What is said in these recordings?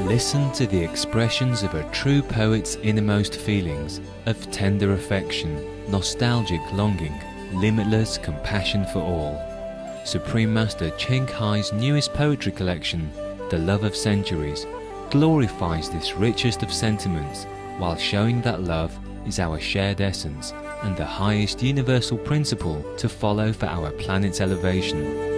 Listen to the expressions of a true poet's innermost feelings of tender affection, nostalgic longing, limitless compassion for all. Supreme Master Ching Hai's newest poetry collection, The Love of Centuries, glorifies this richest of sentiments while showing that love is our shared essence and the highest universal principle to follow for our planet's elevation.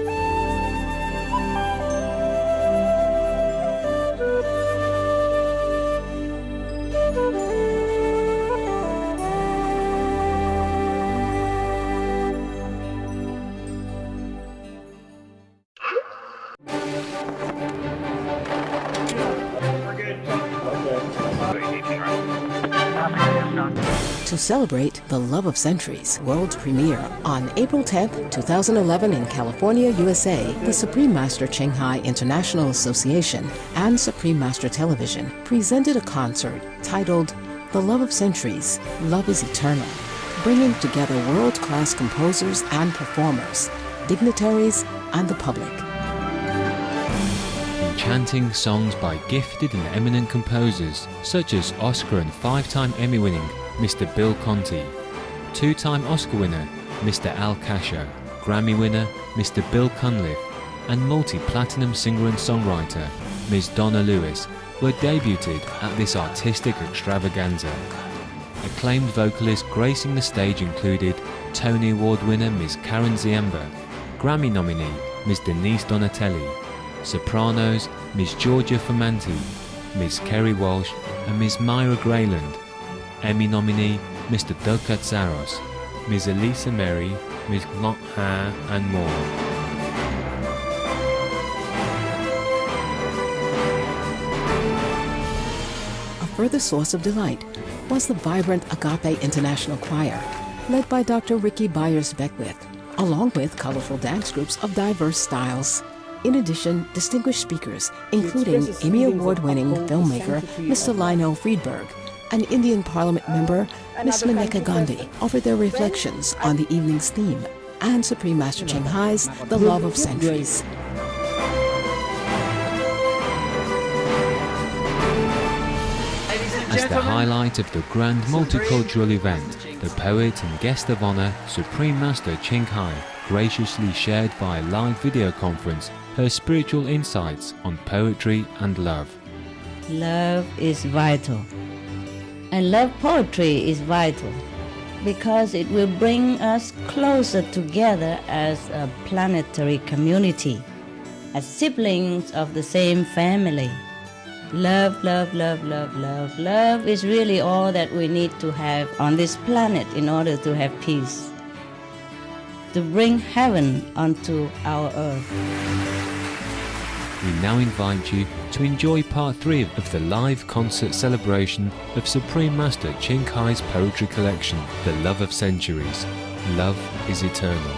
To celebrate The Love of Centuries world premiere on April 10th, 2011 in California, USA, the Supreme Master Ching Hai International Association and Supreme Master Television presented a concert titled The Love of Centuries, Love is Eternal, bringing together world-class composers and performers, dignitaries, and the public. Enchanting songs by gifted and eminent composers such as Oscar and 5-time Emmy-winning Mr. Bill Conti, 2-time Oscar winner Mr. Al Cascio, Grammy winner Mr. Bill Cunliffe, and multi-platinum singer and songwriter Ms. Donna Lewis were debuted at this artistic extravaganza. Acclaimed vocalists gracing the stage included Tony Award winner Ms. Karen Ziemba, Grammy nominee Ms. Denise Donatelli, sopranos Ms. Georgia Fermanti, Ms. Kerry Walsh and Ms. Myra Grayland, Emmy nominee Mr. Doug Katsaros, Ms. Elisa Mary, Ms. Ngok Ha and more. A further source of delight was the vibrant Agape International Choir, led by Dr. Ricky Byers-Beckwith, along with colorful dance groups of diverse styles. In addition, distinguished speakers, including Emmy Award-winning filmmaker Mr. Lionel Friedberg, and Indian Parliament member Ms. Maneka Gandhi, offered their reflections on the evening's theme and Supreme Master Ching Hai's The Love of Centuries. As the highlight of the grand multicultural event, the poet and guest of honor, Supreme Master Ching Hai, graciously shared via live video conference her spiritual insights on poetry and love. Love is vital. And love poetry is vital because it will bring us closer together as a planetary community, as siblings of the same family. Love, love, love, love, love. Love is really all that we need to have on this planet in order to have peace, to bring heaven onto our earth. We now invite you to enjoy part 3 of the live concert celebration of Supreme Master Ching Hai's poetry collection, The Love of Centuries. Love is Eternal.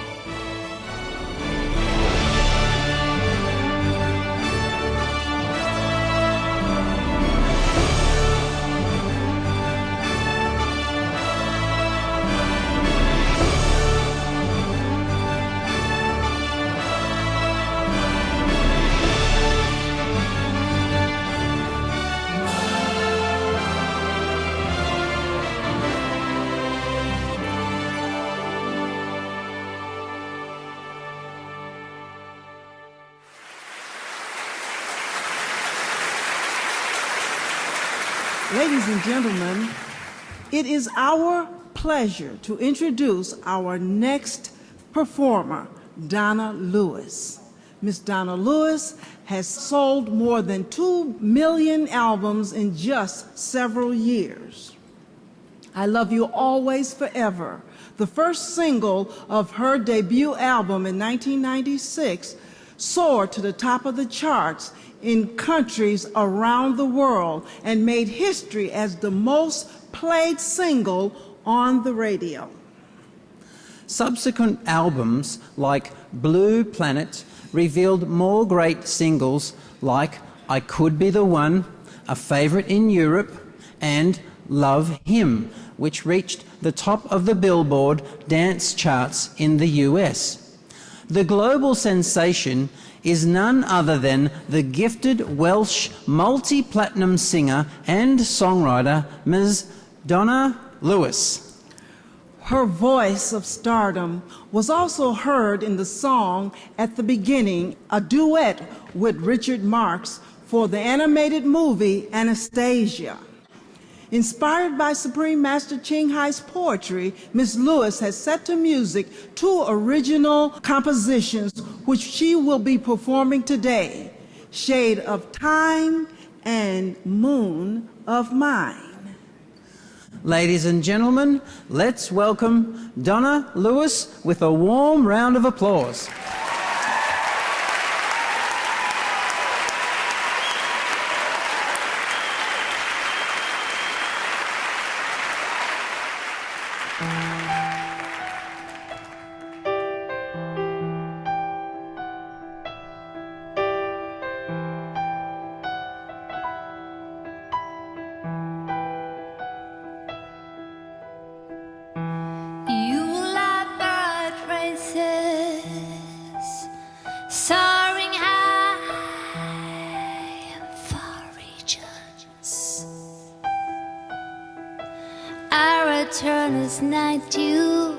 Ladies and gentlemen, it is our pleasure to introduce our next performer, Donna Lewis. Miss Donna Lewis has sold more than 2 million albums in just several years. I Love You Always Forever, the first single of her debut album in 1996, soared to the top of the charts in countries around the world and made history as the most played single on the radio. Subsequent albums like Blue Planet revealed more great singles like I Could Be the One, a favorite in Europe, and Love Him, which reached the top of the Billboard dance charts in the US. The global sensation is none other than the gifted Welsh multi-platinum singer and songwriter Ms. Donna Lewis. Her voice of stardom was also heard in the song at the beginning, a duet with Richard Marx for the animated movie Anastasia. Inspired by Supreme Master Ching Hai's poetry, Ms. Lewis has set to music 2 original compositions which she will be performing today, Shade of Time and Moon of Mine. Ladies and gentlemen, let's welcome Donna Lewis with a warm round of applause. Soaring high in far regions, I return as night dew,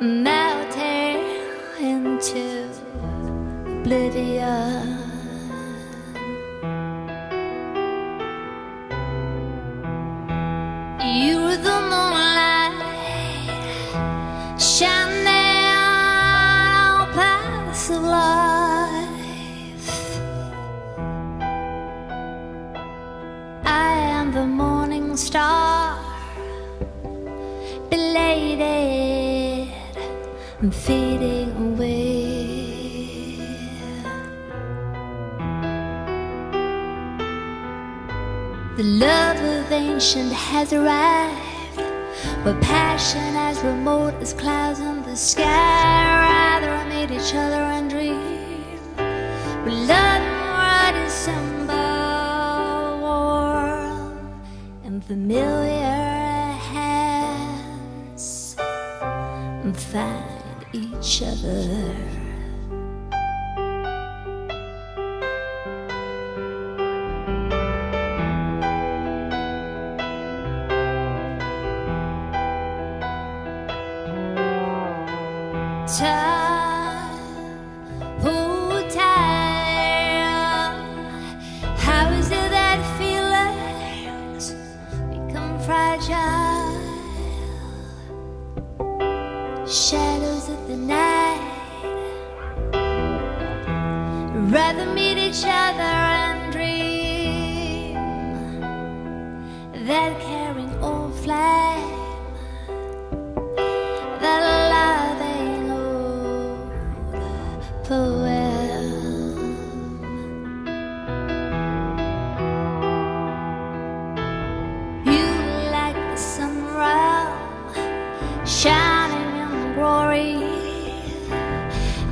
melting into oblivion. You were the moonlight shining of life. I am the morning star, belated and fading away. The love of ancient has arrived, where passion as remote as clouds in the sky. Rather meet each other and dream. We love what is simple, warm and familiar hands, and find each other. Time, oh time, how is it that feelings become fragile? Shadows of the night, rather meet each other and dream that caring old flame, that loving poem. You like the sunrise shining in glory.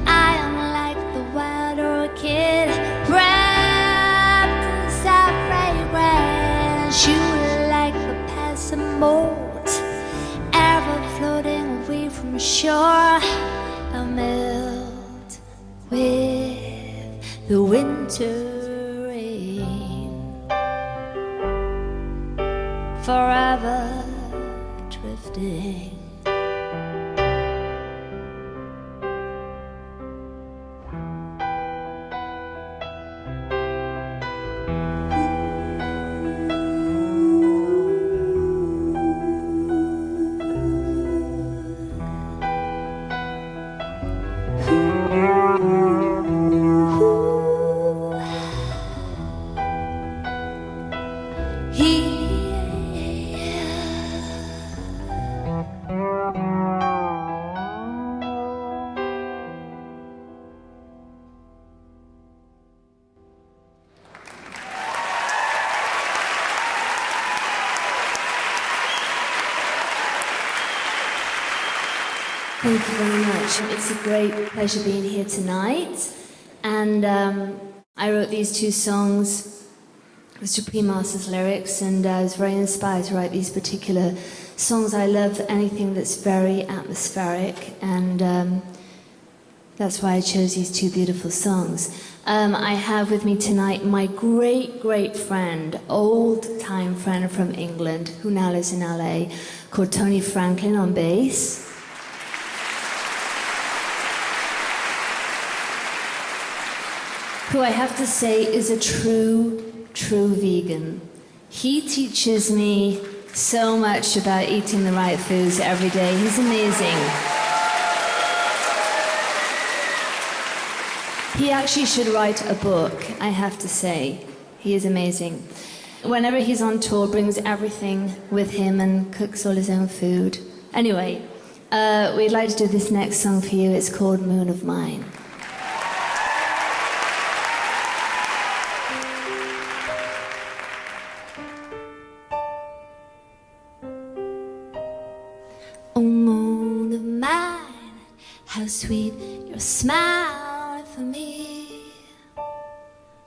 I am like the wild orchid wrapped in soft fragrance. You like the passing boat ever floating away from shore. A melt with the winter rain, forever drifting. Thank you very much. It's a great pleasure being here tonight. And I wrote these 2 songs Mr. P.'s lyrics, and I was very inspired to write these particular songs. I love anything that's very atmospheric, and that's why I chose these two beautiful songs. I have with me tonight my great friend, old-time friend from England, who now lives in LA, called Tony Franklin on bass. Who I have to say is a true vegan. He teaches me so much about eating the right foods every day. He's amazing. He actually should write a book, I have to say. He is amazing. Whenever he's on tour, brings everything with him and cooks all his own food. Anyway, we'd like to do this next song for you. It's called Moon of Mine. Oh, moon of mine, how sweet your smile for me.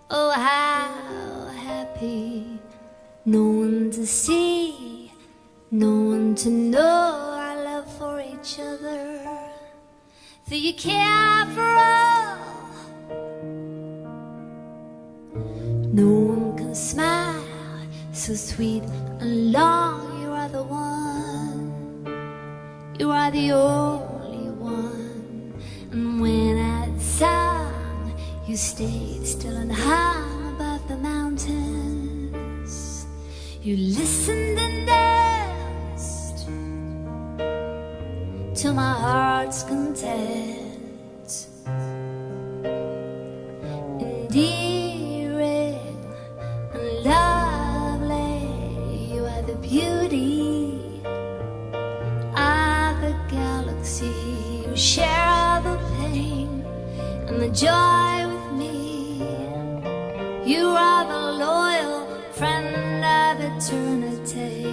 Oh, how happy, no one to see, no one to know our love for each other. That you care for all, no one can smile so sweet and long. You are the one. You are the only one. And when I sang, you stayed still and hung above the mountains. You listened and danced to my heart's content. Endearing and lovely, you are the beauty you share all the pain and the joy with me. You are the loyal friend of eternity.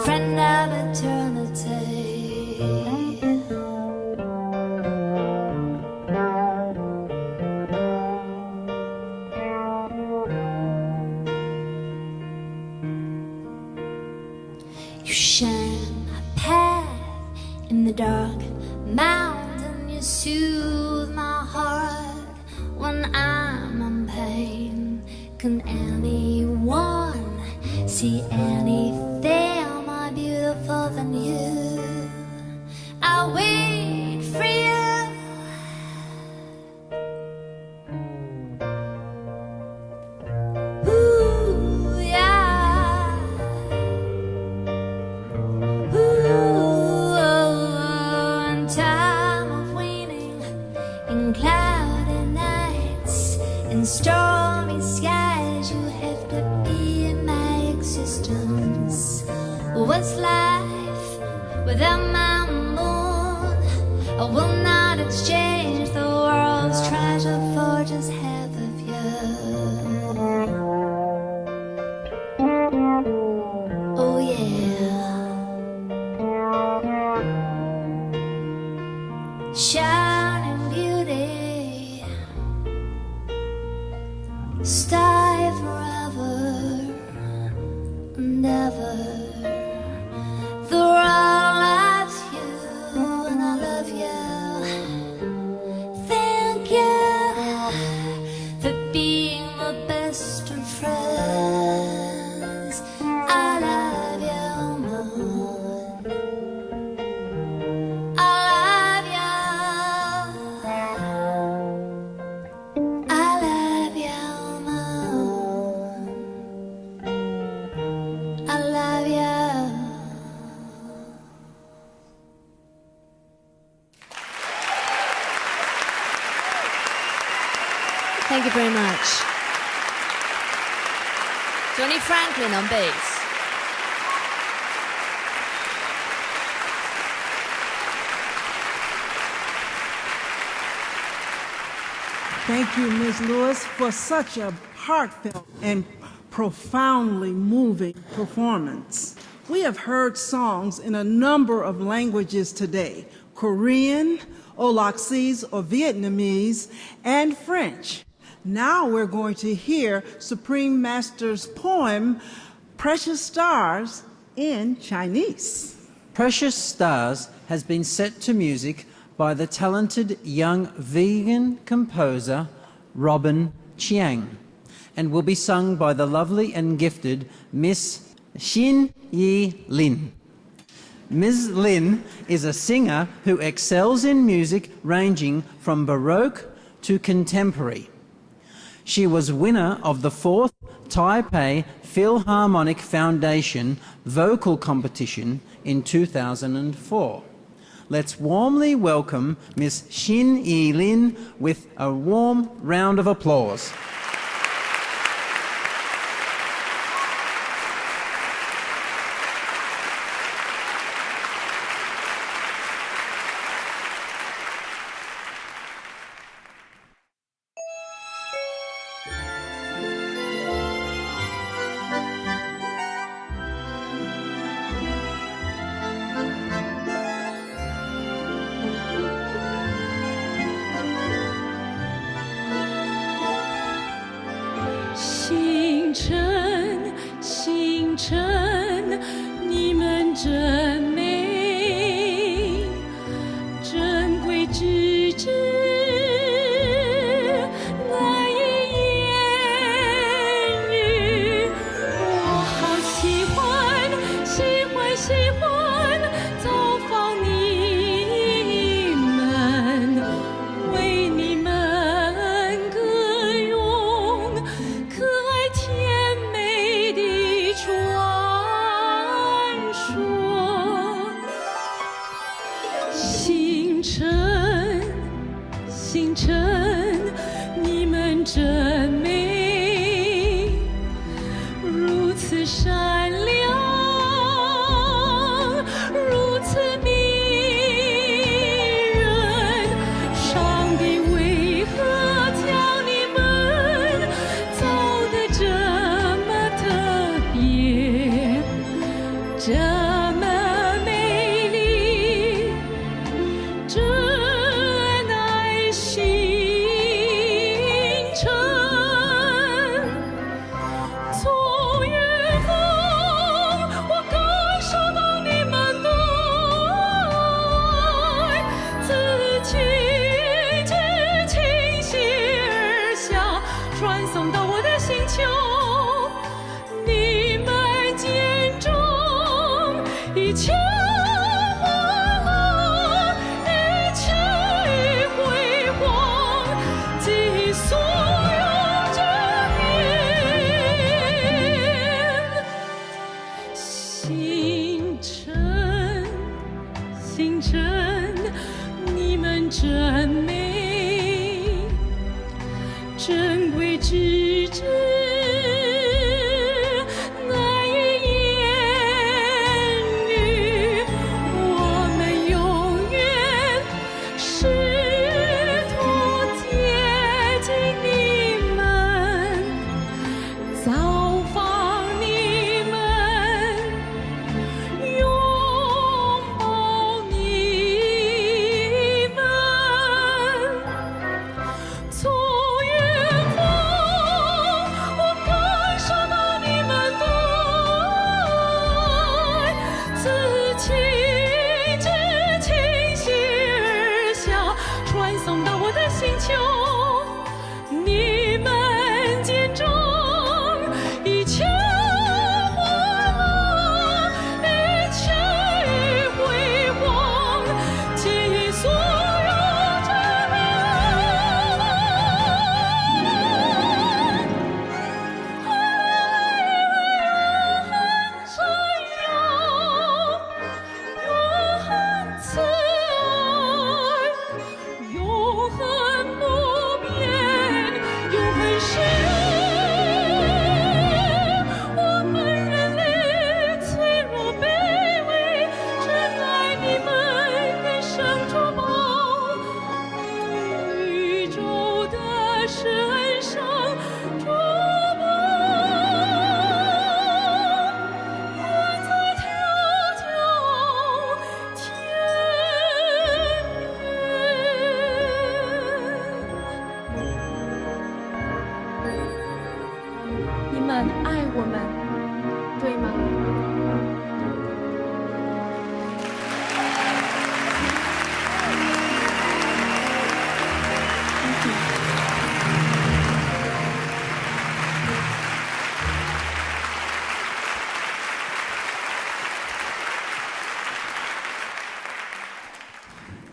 Friend of eternity. Shine my path in the dark mountain. You soothe my heart when I'm in pain. Can anyone see anything more beautiful than you? I'll wait for you. Stormy skies, you have to be in my existence. What's life without my moon? I will not exchange the world's treasure for just half of you. Oh yeah, shining beauty. Stay forever and ever. The world loves you and I love you. Thank you for being the best of friends. I love you, moon. I love you. I love you. I love you. Thank you very much. Tony Franklin on bass. Thank you, Ms. Lewis, for such a heartfelt and profoundly moving performance. We have heard songs in a number of languages today, Korean, Olaxese or Vietnamese, and French. Now we're going to hear Supreme Master's poem, Precious Stars, in Chinese. Precious Stars has been set to music by the talented young vegan composer Robin Chiang and will be sung by the lovely and gifted Miss Xin Yi Lin. Ms. Lin is a singer who excels in music ranging from Baroque to contemporary. She was winner of the 4th Taipei Philharmonic Foundation Vocal Competition in 2004. Let's warmly welcome Miss Xin Yi Lin with a warm round of applause. 们爱我们，对吗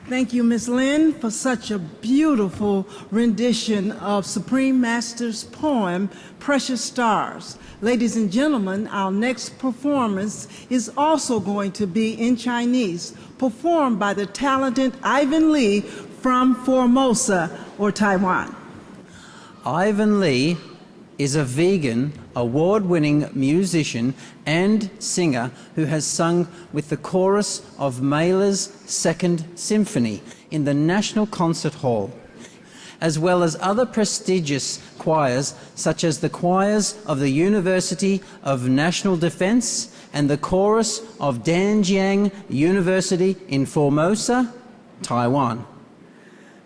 ？Thank you, Ms. Lynn, for such a beautiful rendition of Supreme Master's poem, Precious Stars. Ladies and gentlemen, our next performance is also going to be in Chinese, performed by the talented Ivan Lee from Formosa, or Taiwan. Ivan Lee is a vegan, award-winning musician and singer who has sung with the chorus of Mahler's Second Symphony in the National Concert Hall, as well as other prestigious choirs such as the choirs of the University of National Defense and the chorus of Danjiang University in Formosa, Taiwan.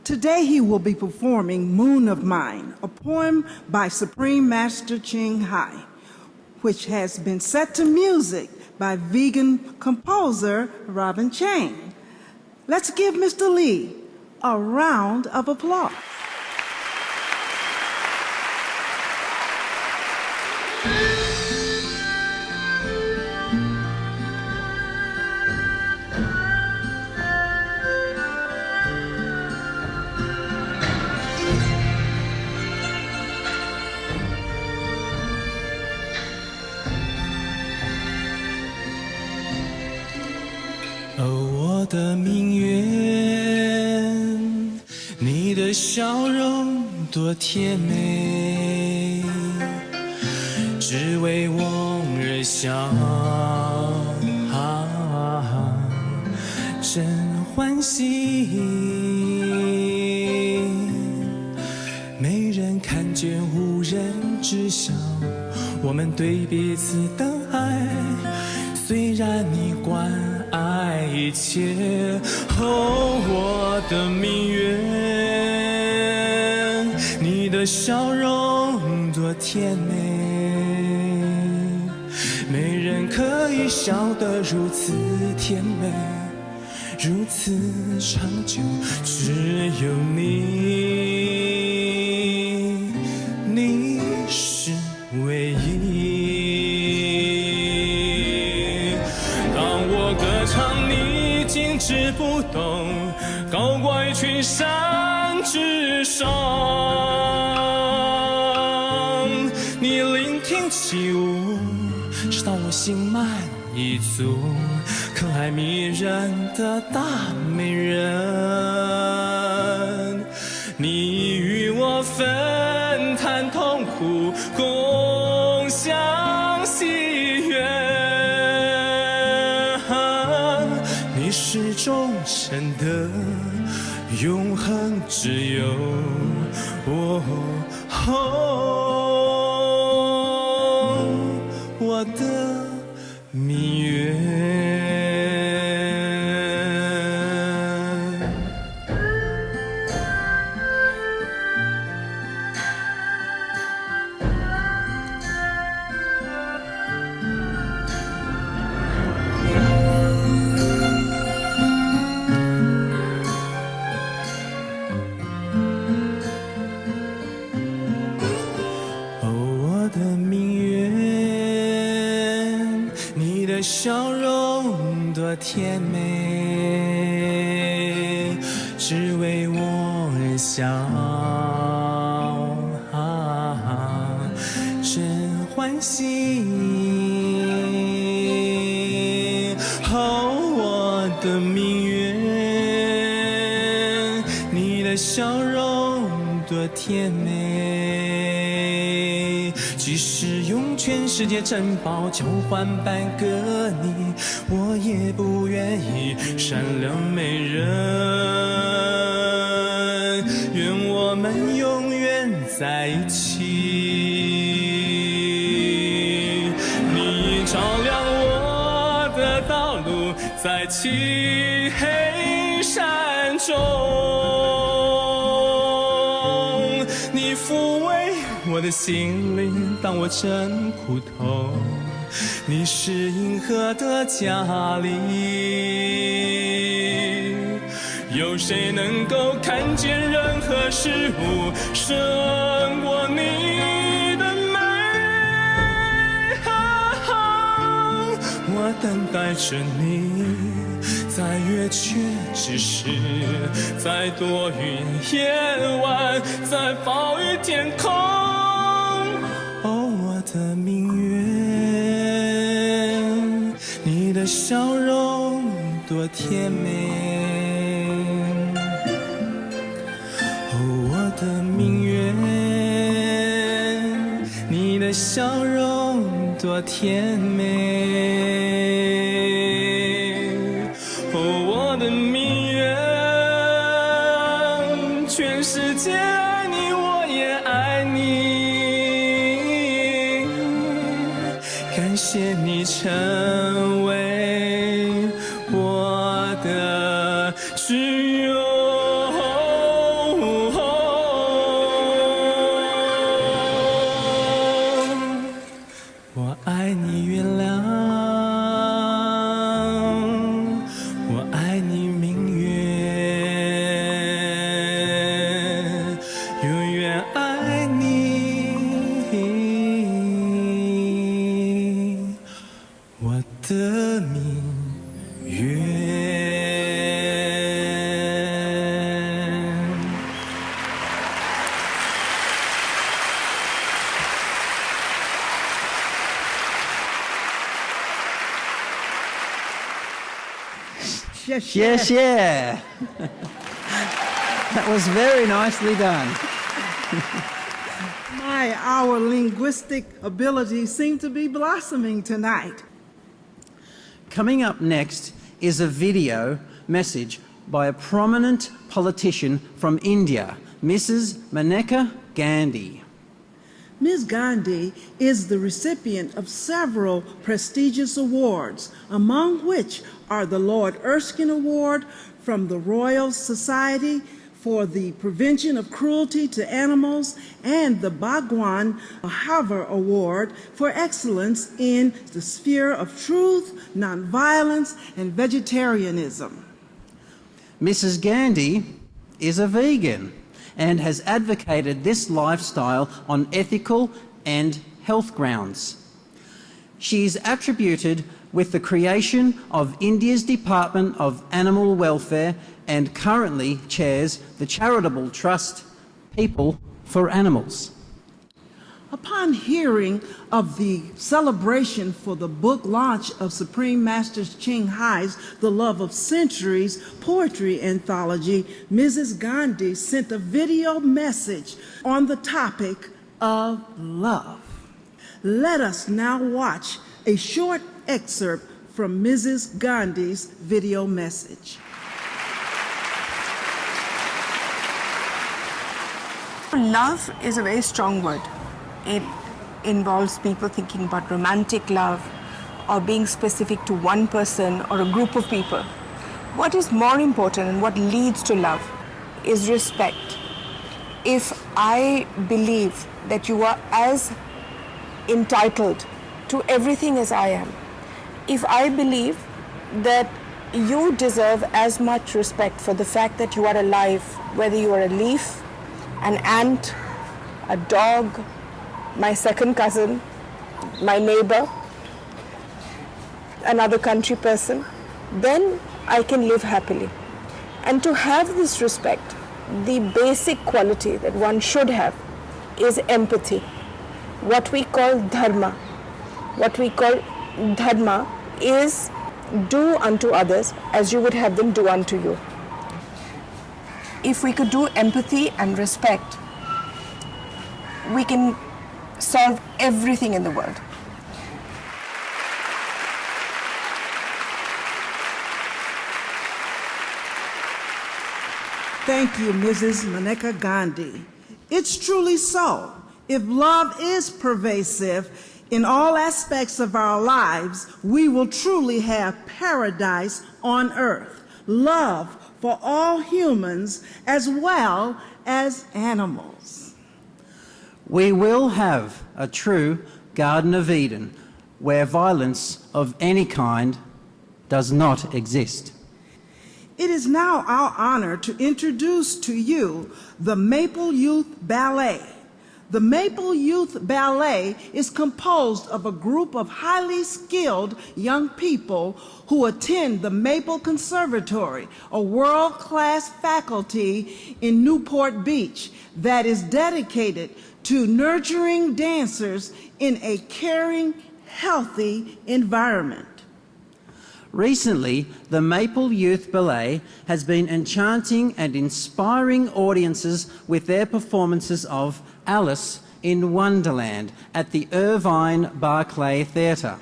Today he will be performing Moon of Mine, a poem by Supreme Master Ching Hai, which has been set to music by vegan composer Robin Chang. Let's give Mr. Lee a round of applause.我的明月，你的笑容多甜美，只为我而笑，真欢喜。没人看见，无人知晓，我们对彼此的爱，虽然你关爱一切，我的明月，你的笑容多甜美，没人可以笑得如此甜美，如此长久，只有你，你是唯一。唱你静止不动，高挂于群山之上，你聆听起舞，直到我心满意足，可爱迷人的大美人，你与我分担痛苦，共享喜悦，你是忠诚的，永恒只有我，我的明月。笑容多甜美，只为我而笑，真欢喜。我的明月，你的笑容多甜美，即使用全世界珍宝交换半个你，我也不愿意善良美人。愿我们永远在一起，你照亮我的道路，在漆黑山中，你抚慰我的心灵，当我真苦痛。你是银河的家里，有谁能够看见任何事物胜过你的美？我等待着你，在月缺之时，在多云夜晚，在暴雨天空。哦，我的明月，你的笑容多甜美。哦，我的明月，你的笑容多甜美。哦，我的明月，全世界爱你，我也爱你。感谢你成为我的挚友。我爱你月亮，我爱你明月，永远爱你，我的明月。Yes, yeah. That was very nicely done. Our linguistic abilities seem to be blossoming tonight. Coming up next is a video message by a prominent politician from India, Mrs. Maneka Gandhi. Ms. Gandhi is the recipient of several prestigious awards, among which are the Lord Erskine Award from the Royal Society for the Prevention of Cruelty to Animals and the Bhagwan Mahavir Award for Excellence in the Sphere of Truth, Nonviolence, and Vegetarianism. Mrs. Gandhi is a vegan and has advocated this lifestyle on ethical and health grounds. She is attributed with the creation of India's Department of Animal Welfare and currently chairs the charitable trust People for Animals. Upon hearing of the celebration for the book launch of Supreme Master Ching Hai's The Love of Centuries poetry anthology, Mrs. Gandhi sent a video message on the topic of love. Let us now watch a short excerpt from Mrs. Gandhi's video message. Love is a very strong word. It involves people thinking about romantic love or being specific to one person or a group of people. What is more important and what leads to love is respect. If I believe that you are as entitled to everything as I am, if I believe that you deserve as much respect for the fact that you are alive, whether you are a leaf, an ant, a dog, my second cousin, my neighbor, another country person, then I can live happily. And to have this respect, the basic quality that one should have is empathy. What we call dharma. What we call dharma is do unto others as you would have them do unto you. If we could do empathy and respect, we can solve everything in the world. Thank you, Mrs. Maneka Gandhi. It's truly so. If love is pervasive in all aspects of our lives, we will truly have paradise on earth. Love for all humans as well as animals. We will have a true Garden of Eden where violence of any kind does not exist. It is now our honor to introduce to you the Maple Youth Ballet. The Maple Youth Ballet is composed of a group of highly skilled young people who attend the Maple Conservatory, a world-class faculty in Newport Beach that is dedicated to nurturing dancers in a caring, healthy environment. Recently, the Maple Youth Ballet has been enchanting and inspiring audiences with their performances of Alice in Wonderland at the Irvine Barclay Theatre.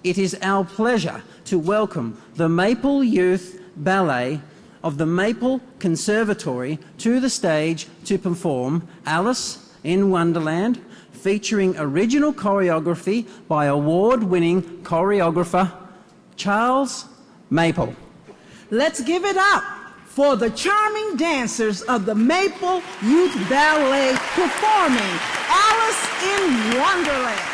It is our pleasure to welcome the Maple Youth Ballet of the Maple Conservatory to the stage to perform Alice in Wonderland, featuring original choreography by award-winning choreographer Charles Maple. Let's give it up for the charming dancers of the Maple Youth Ballet performing Alice in Wonderland.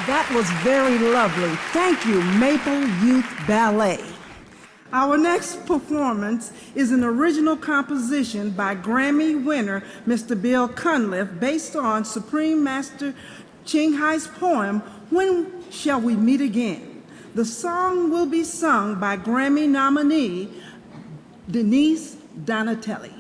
That was very lovely. Thank you, Maple Youth Ballet. Our next performance is an original composition by Grammy winner Mr. Bill Cunliffe based on Supreme Master Ching Hai's poem, When Shall We Meet Again? The song will be sung by Grammy nominee Denise Donatelli.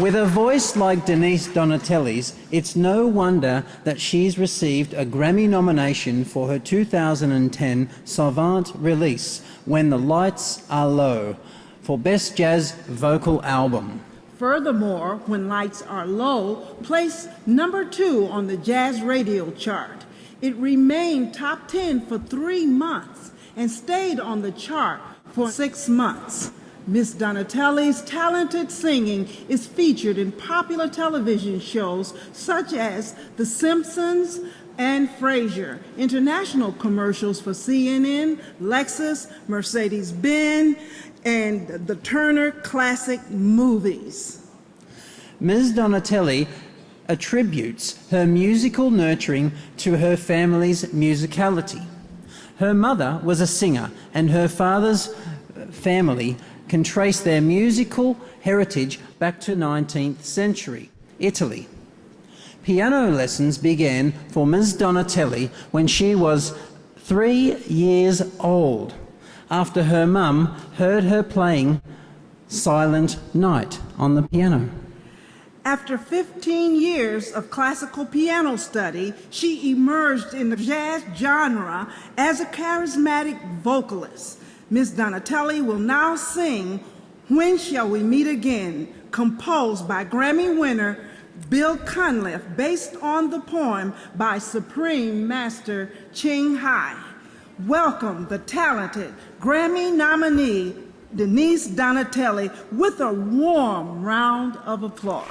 With a voice like Denise Donatelli's, it's no wonder that she's received a Grammy nomination for her 2010 Savant release, When the Lights Are Low, for Best Jazz Vocal Album. Furthermore, When Lights Are Low placed #2 on the jazz radio chart. It remained top 10 for 3 months and stayed on the chart for 6 months. Miss Donatelli's talented singing is featured in popular television shows such as The Simpsons and Frasier, international commercials for CNN, Lexus, Mercedes-Benz, and the Turner Classic Movies. Ms. Donatelli attributes her musical nurturing to her family's musicality. Her mother was a singer, and her father's family can trace their musical heritage back to 19th century Italy. Piano lessons began for Ms. Donatelli when she was 3 years old, after her mum heard her playing Silent Night on the piano. After 15 years of classical piano study, she emerged in the jazz genre as a charismatic vocalist. Ms. Donatelli will now sing When Shall We Meet Again, composed by Grammy winner Bill Cunliffe, based on the poem by Supreme Master Ching Hai. Welcome the talented Grammy nominee Denise Donatelli with a warm round of applause.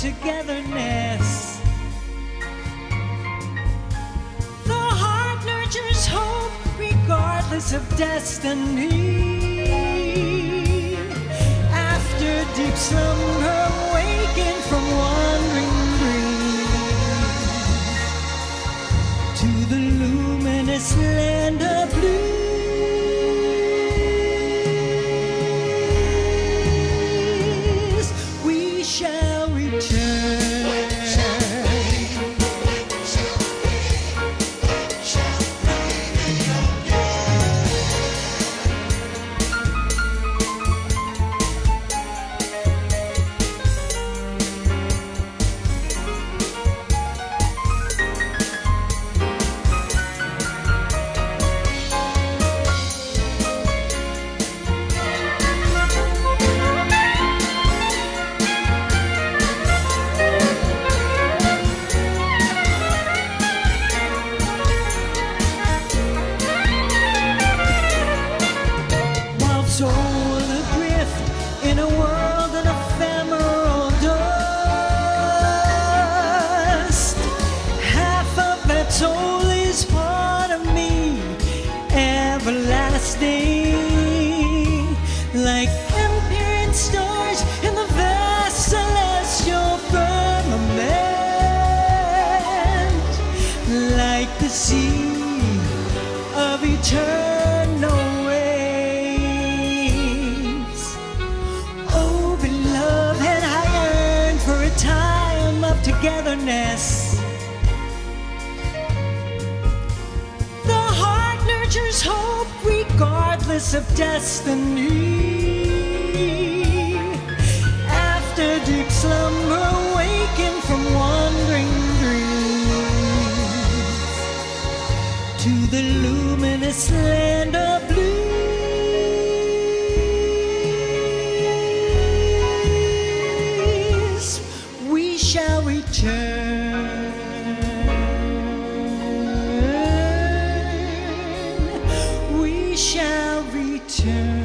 Togetherness. The heart nurtures hope regardless of destiny. After deep slumber, waken from wandering dreams to the luminous land of blue. togetherness. The heart nurtures hope regardless of destiny. After deep slumber, waken from wandering dreams to the luminous land of blue. We shall return. We shall return.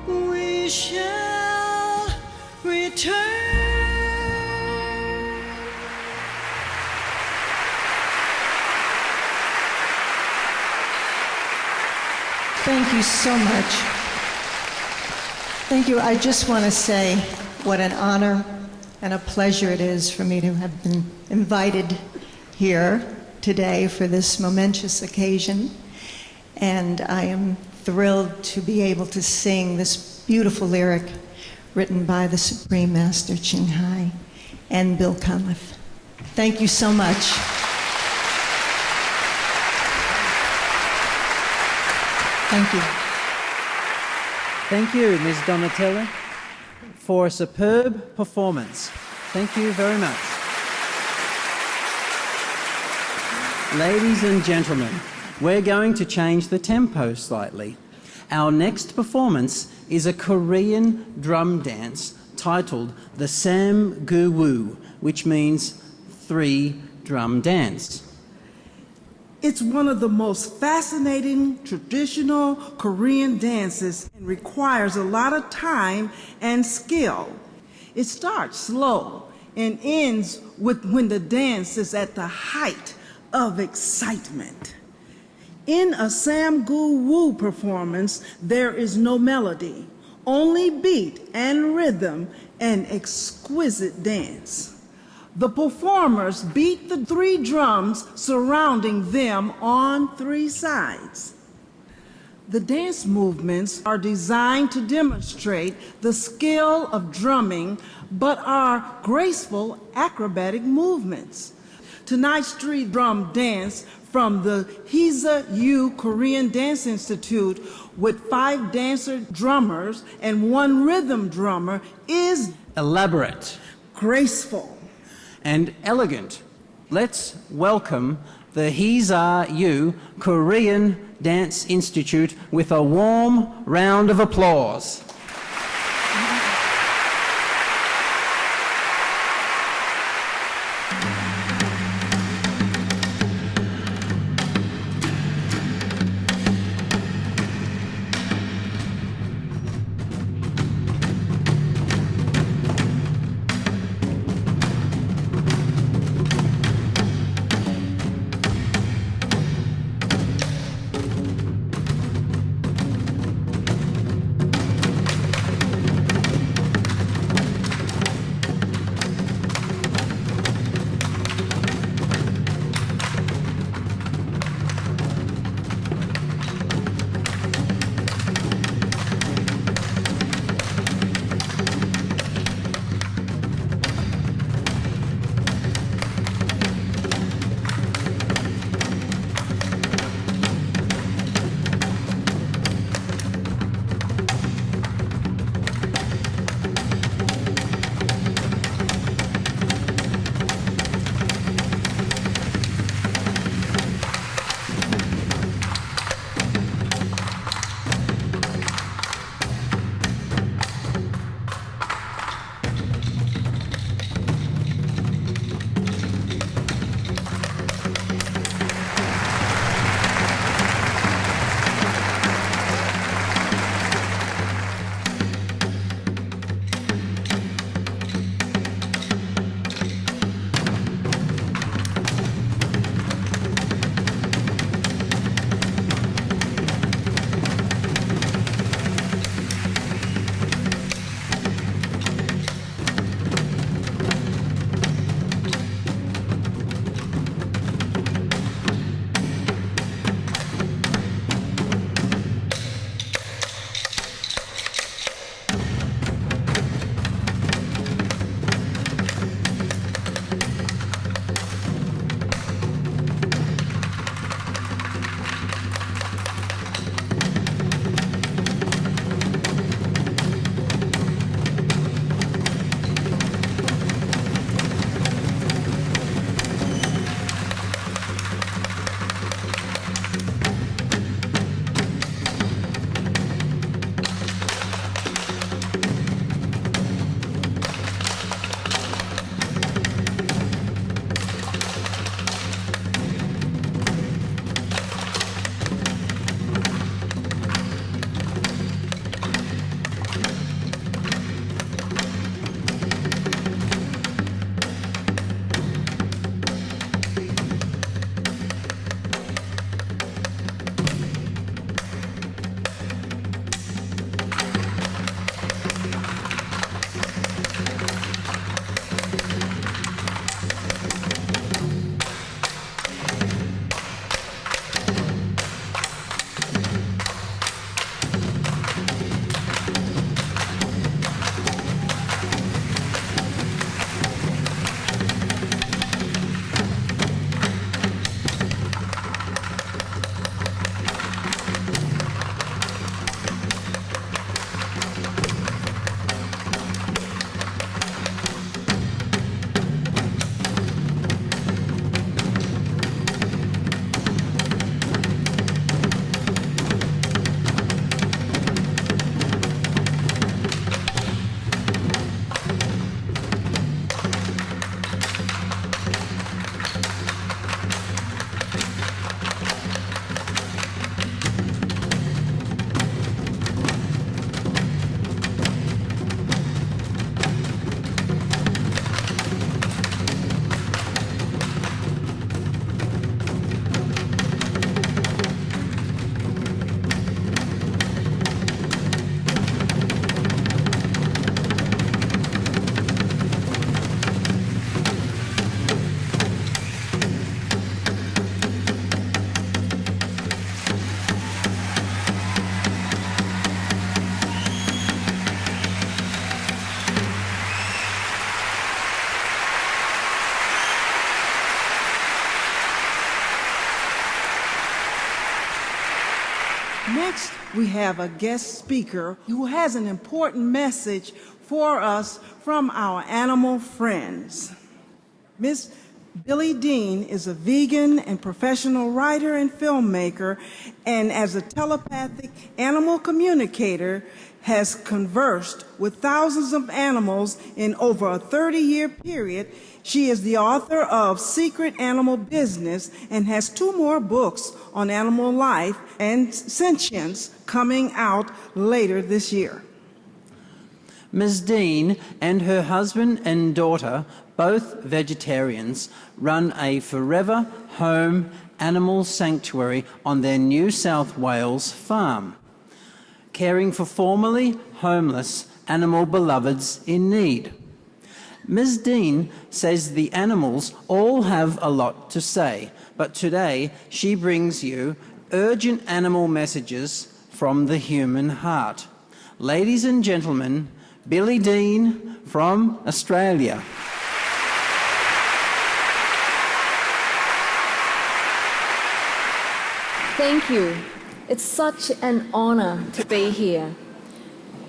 We shall return. Thank you so much. Thank you. I just want to say what an honor and a pleasure it is for me to have been invited here today for this momentous occasion. And I am thrilled to be able to sing this beautiful lyric written by the Supreme Master Ching Hai and Bill Cunliffe. Thank you so much. Thank you. Thank you, Ms. Donatella, for a superb performance. Thank you very much. Ladies and gentlemen, we're going to change the tempo slightly. Our next performance is a Korean drum dance titled the Sam Gu Woo, which means 3 drum dance. It's one of the most fascinating traditional Korean dances and requires a lot of time and skill. It starts slow and ends with when the dance is at the height of excitement. In a Sam Gu Woo performance, there is no melody, only beat and rhythm and exquisite dance. The performers beat the 3 drums surrounding them on 3 sides. The dance movements are designed to demonstrate the skill of drumming, but are graceful acrobatic movements. Tonight's 3 drum dance from the Hisa-Yu Korean Dance Institute with 5 dancer drummers and 1 rhythm drummer is elaborate, graceful, and elegant. Let's welcome the Hisa-Yu Korean Dance Institute with a warm round of applause. we have a guest speaker who has an important message for us from our animal friends. Miss Billie Dean is a vegan and professional writer and filmmaker, and as a telepathic animal communicator, has conversed with thousands of animals in over a 30-year period. She is the author of Secret Animal Business and has 2 more books on animal life and sentience coming out later this year. Ms. Dean and her husband and daughter, both vegetarians, run a forever home animal sanctuary on their New South Wales farm, caring for formerly homeless animal beloveds in need. Ms. Dean says the animals all have a lot to say, but today she brings you urgent animal messages from the human heart. Ladies and gentlemen, Billie Dean from Australia. Thank you. It's such an honour to be here,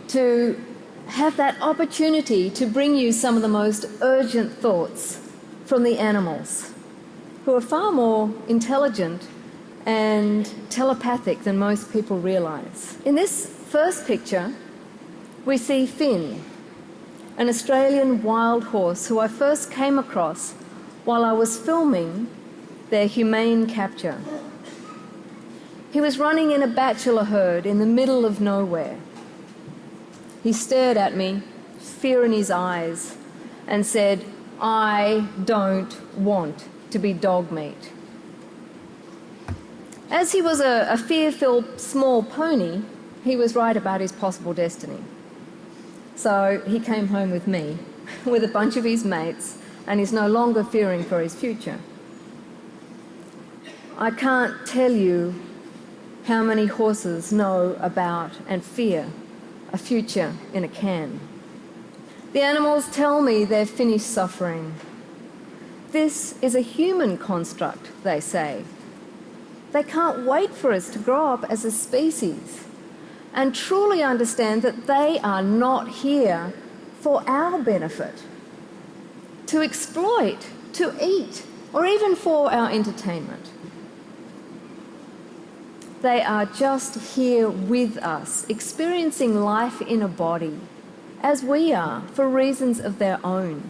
to have that opportunity to bring you some of the most urgent thoughts from the animals, who are far more intelligent and telepathic than most people realise. In this first picture, we see Finn, an Australian wild horse who I first came across while I was filming their humane capture. He was running in a bachelor herd in the middle of nowhere. He stared at me, fear in his eyes, and said, "I don't want to be dog meat." As he was a fear-filled small pony, he was right about his possible destiny. So he came home with me, with a bunch of his mates, and is no longer fearing for his future. I can't tell you how many horses know about and fear a future in a can. The animals tell me they've finished suffering. This is a human construct, they say. They can't wait for us to grow up as a species and truly understand that they are not here for our benefit, to exploit, to eat, or even for our entertainment. They are just here with us, experiencing life in a body, as we are, for reasons of their own.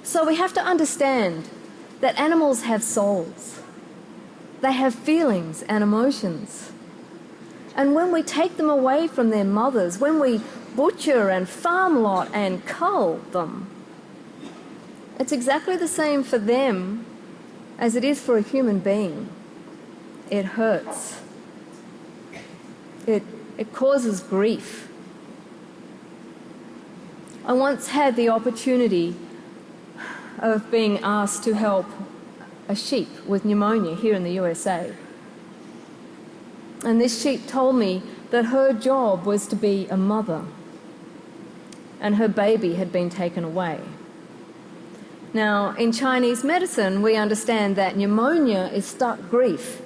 So we have to understand that animals have souls. They have feelings and emotions. And when we take them away from their mothers, when we butcher and farm lot and cull them, it's exactly the same for them as it is for a human being. It hurts. It causes grief. I once had the opportunity of being asked to help a sheep with pneumonia here in the USA. And this sheep told me that her job was to be a mother, and her baby had been taken away. Now, in Chinese medicine, we understand that pneumonia is stuck grief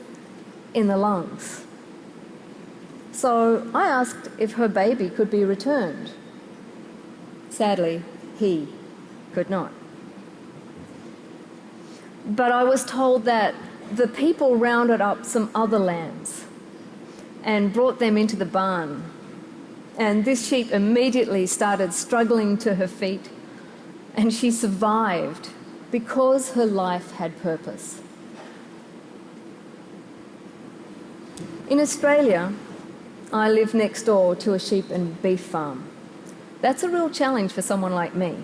in the lungs. So I asked if her baby could be returned. Sadly, he could not. But I was told that the people rounded up some other lambs and brought them into the barn. And this sheep immediately started struggling to her feet, and she survived because her life had purpose. In Australia, I live next door to a sheep and beef farm. That's a real challenge for someone like me.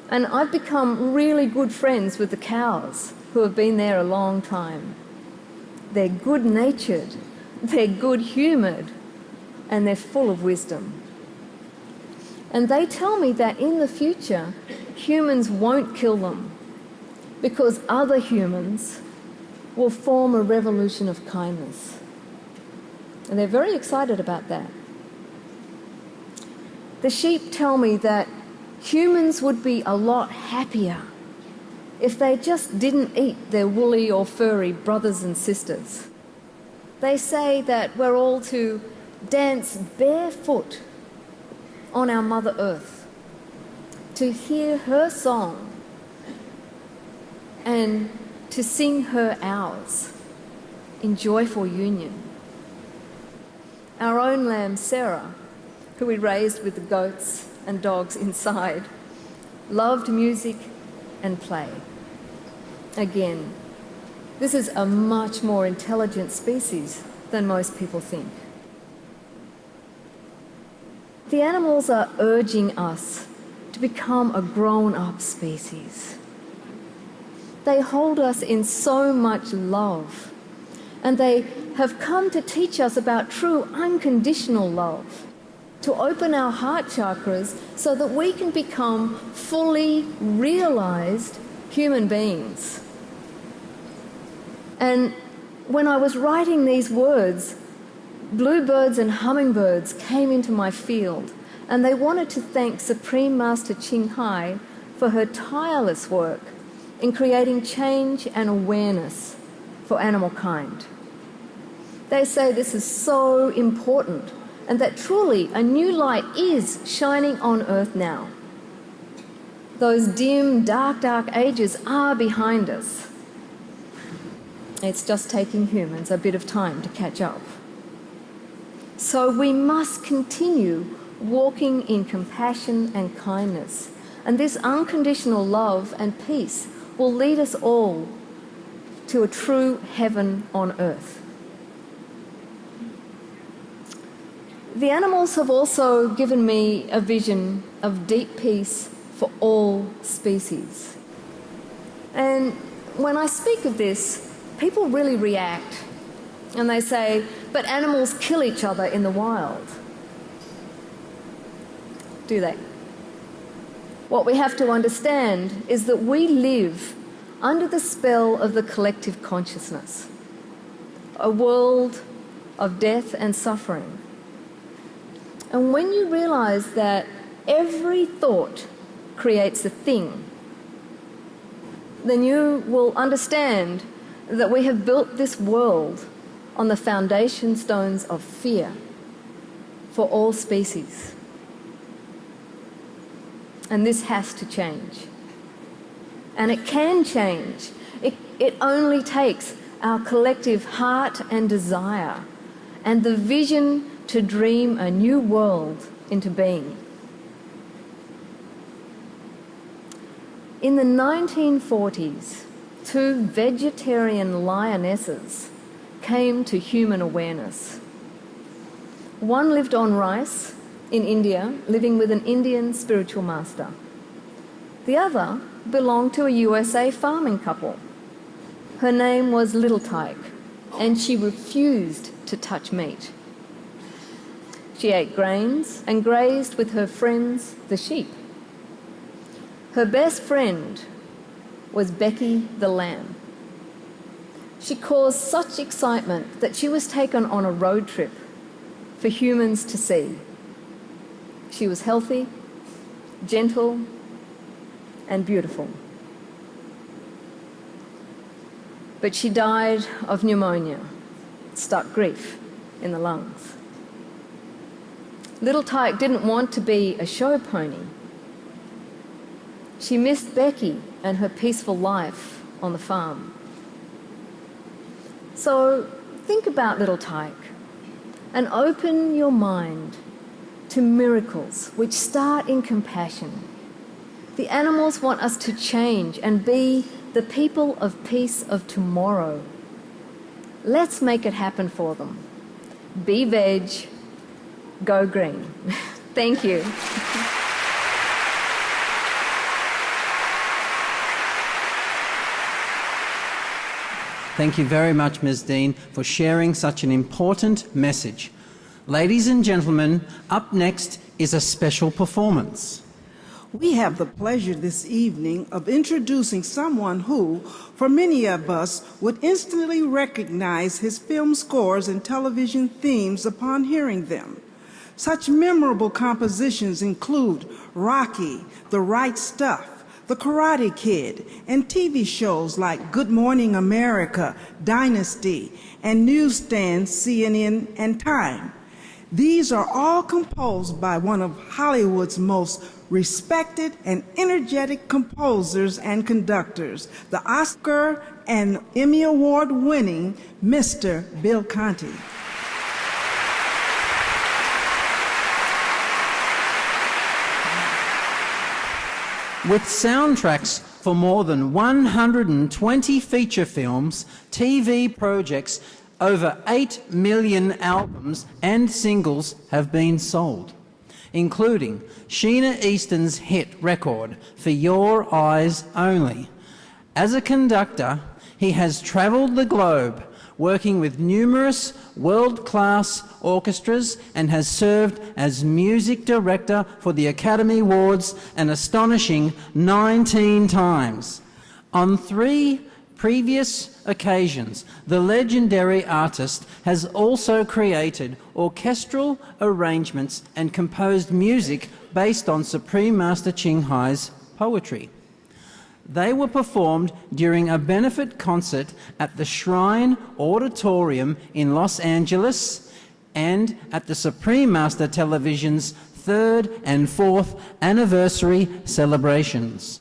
And I've become really good friends with the cows who have been there a long time. They're good-natured, they're good-humoured, and they're full of wisdom. And they tell me that in the future, humans won't kill them because other humans will form a revolution of kindness. And they're very excited about that. The sheep tell me that humans would be a lot happier if they just didn't eat their woolly or furry brothers and sisters. They say that we're all to dance barefoot on our Mother Earth, to hear her song and to sing her ours in joyful union. Our own lamb, Sarah, who we raised with the goats and dogs inside, loved music and play. Again, this is a much more intelligent species than most people think. The animals are urging us to become a grown-up species. They hold us in so much love, and they have come to teach us about true unconditional love, to open our heart chakras so that we can become fully realized human beings. And when I was writing these words, bluebirds and hummingbirds came into my field, and they wanted to thank Supreme Master Ching Hai for her tireless work in creating change and awareness for animal kind. They say this is so important, and that truly a new light is shining on Earth now. Those dim, dark ages are behind us. It's just taking humans a bit of time to catch up. So we must continue walking in compassion and kindness, and this unconditional love and peace will lead us all to a true heaven on earth. The animals have also given me a vision of deep peace for all species. And when I speak of this, people really react, and they say, but animals kill each other in the wild. Do they? What we have to understand is that we live under the spell of the collective consciousness, a world of death and suffering. And when you realize that every thought creates a thing, then you will understand that we have built this world on the foundation stones of fear for all species. And this has to change. And it can change. It only takes our collective heart and desire and the vision to dream a new world into being. In the 1940s, 2 vegetarian lionesses came to human awareness. One lived on rice in India, living with an Indian spiritual master. The other belonged to a USA farming couple. Her name was Little Tyke, and she refused to touch meat. She ate grains and grazed with her friends, the sheep. Her best friend was Becky the lamb. She caused such excitement that she was taken on a road trip for humans to see. She was healthy, gentle, and beautiful. But she died of pneumonia, stuck grief in the lungs. Little Tyke didn't want to be a show pony. She missed Becky and her peaceful life on the farm. So think about Little Tyke and open your mind to miracles which start in compassion. The animals want us to change and be the people of peace of tomorrow. Let's make it happen for them. Be veg, go green. Thank you. Thank you very much, Ms. Dean, for sharing such an important message. Ladies and gentlemen, up next is a special performance. We have the pleasure this evening of introducing someone who, for many of us, would instantly recognize his film scores and television themes upon hearing them. Such memorable compositions include Rocky, The Right Stuff, The Karate Kid, and TV shows like Good Morning America, Dynasty, and newsstands CNN and Time. These are all composed by one of Hollywood's most respected and energetic composers and conductors, the Oscar and Emmy Award-winning Mr. Bill Conti. With soundtracks for more than 120 feature films, TV projects, over 8 million albums and singles have been sold, including Sheena Easton's hit record, For Your Eyes Only. As a conductor, he has travelled the globe, working with numerous world-class orchestras, and has served as music director for the Academy Awards an astonishing 19 times. On 3 previous occasions, the legendary artist has also created orchestral arrangements and composed music based on Supreme Master Ching Hai's poetry. They were performed during a benefit concert at the Shrine Auditorium in Los Angeles and at the Supreme Master Television's 3rd and 4th anniversary celebrations.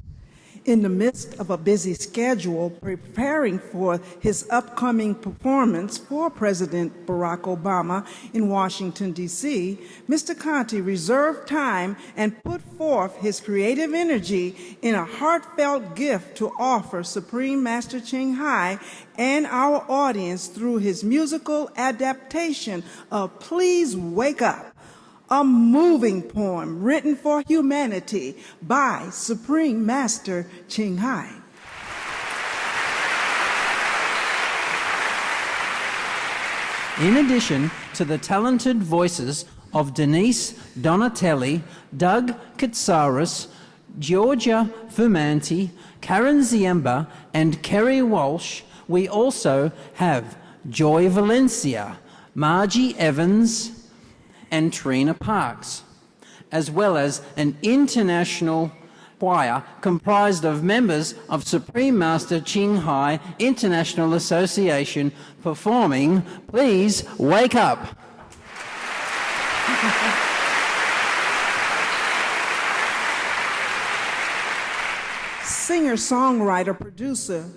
In the midst of a busy schedule preparing for his upcoming performance for President Barack Obama in Washington, D.C., Mr. Conti reserved time and put forth his creative energy in a heartfelt gift to offer Supreme Master Ching Hai and our audience through his musical adaptation of Please Wake Up, a moving poem written for humanity by Supreme Master Ching Hai. In addition to the talented voices of Denise Donatelli, Doug Katsaris, Georgia Fumanti, Karen Ziemba, and Kerry Walsh, we also have Joy Valencia, Margie Evans, and Trina Parks, as well as an international choir comprised of members of Supreme Master Ching Hai International Association performing Please Wake Up. Singer-songwriter, producer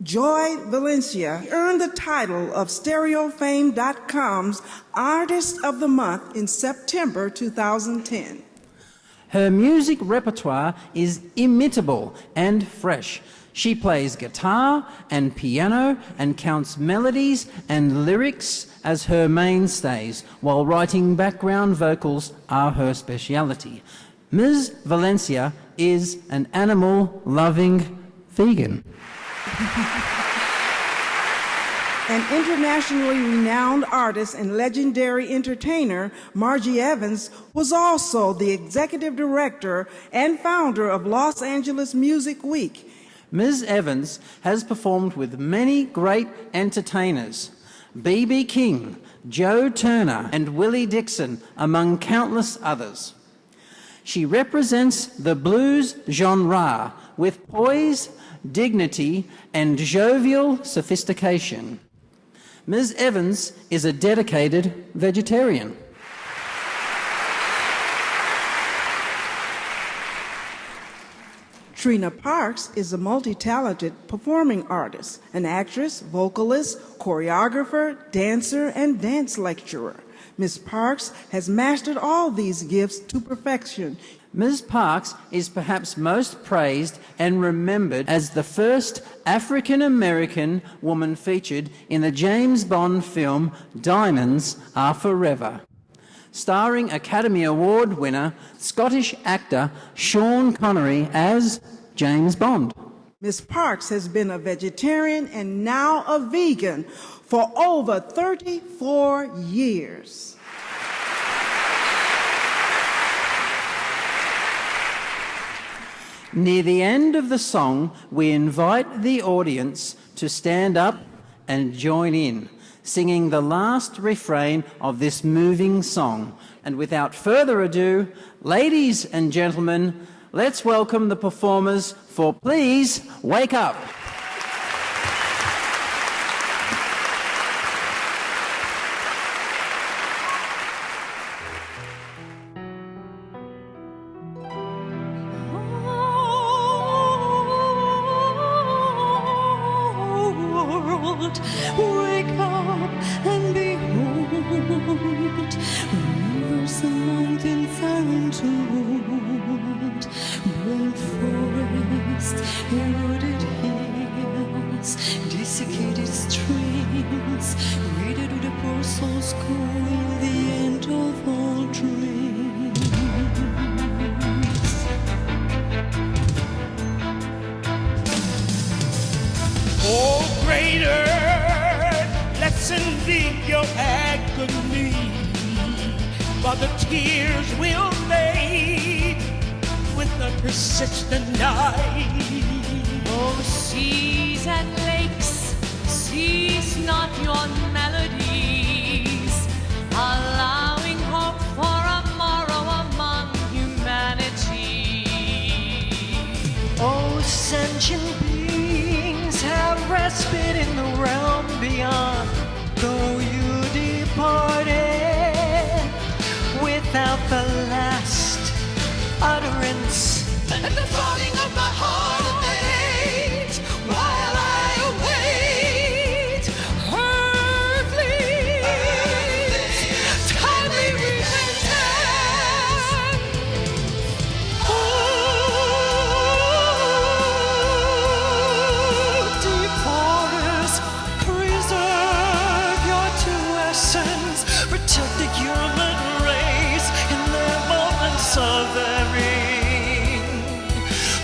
Joy Valencia earned the title of StereoFame.com's Artist of the Month in September 2010. Her music repertoire is imitable and fresh. She plays guitar and piano and counts melodies and lyrics as her mainstays, while writing background vocals are her speciality. Ms. Valencia is an animal-loving vegan. An internationally renowned artist and legendary entertainer, Margie Evans was also the executive director and founder of Los Angeles Music Week. Ms. Evans has performed with many great entertainers, B.B. King, Joe Turner, and Willie Dixon, among countless others. She represents the blues genre with poise, dignity, and jovial sophistication. Ms. Evans is a dedicated vegetarian. Trina Parks is a multi-talented performing artist, an actress, vocalist, choreographer, dancer, and dance lecturer. Ms. Parks has mastered all these gifts to perfection. Ms. Parks is perhaps most praised and remembered as the first African-American woman featured in the James Bond film Diamonds Are Forever, starring Academy Award winner Scottish actor Sean Connery as James Bond. Ms. Parks has been a vegetarian and now a vegan for over 34 years. Near the end of the song, we invite the audience to stand up and join in, singing the last refrain of this moving song. And without further ado, ladies and gentlemen, let's welcome the performers for Please Wake Up. Wake up and behold, rivers and mountains are entombed, burnt forest, eroded hills, desiccated streams, waited with the poor souls going the end of all dreams. Oh, greater lesson be your agony, while the tears will fade with the persistent night. Oh, seas and lakes, cease not your melodies, allowing hope for a morrow among humanity. Oh, sentient beings have respite in the realm beyond, though you departed without the last utterance. And the falling of my heart abates while I await earthly timely repentance. Oh, departers, preserve your true essence, protect the human race in their moments of erring.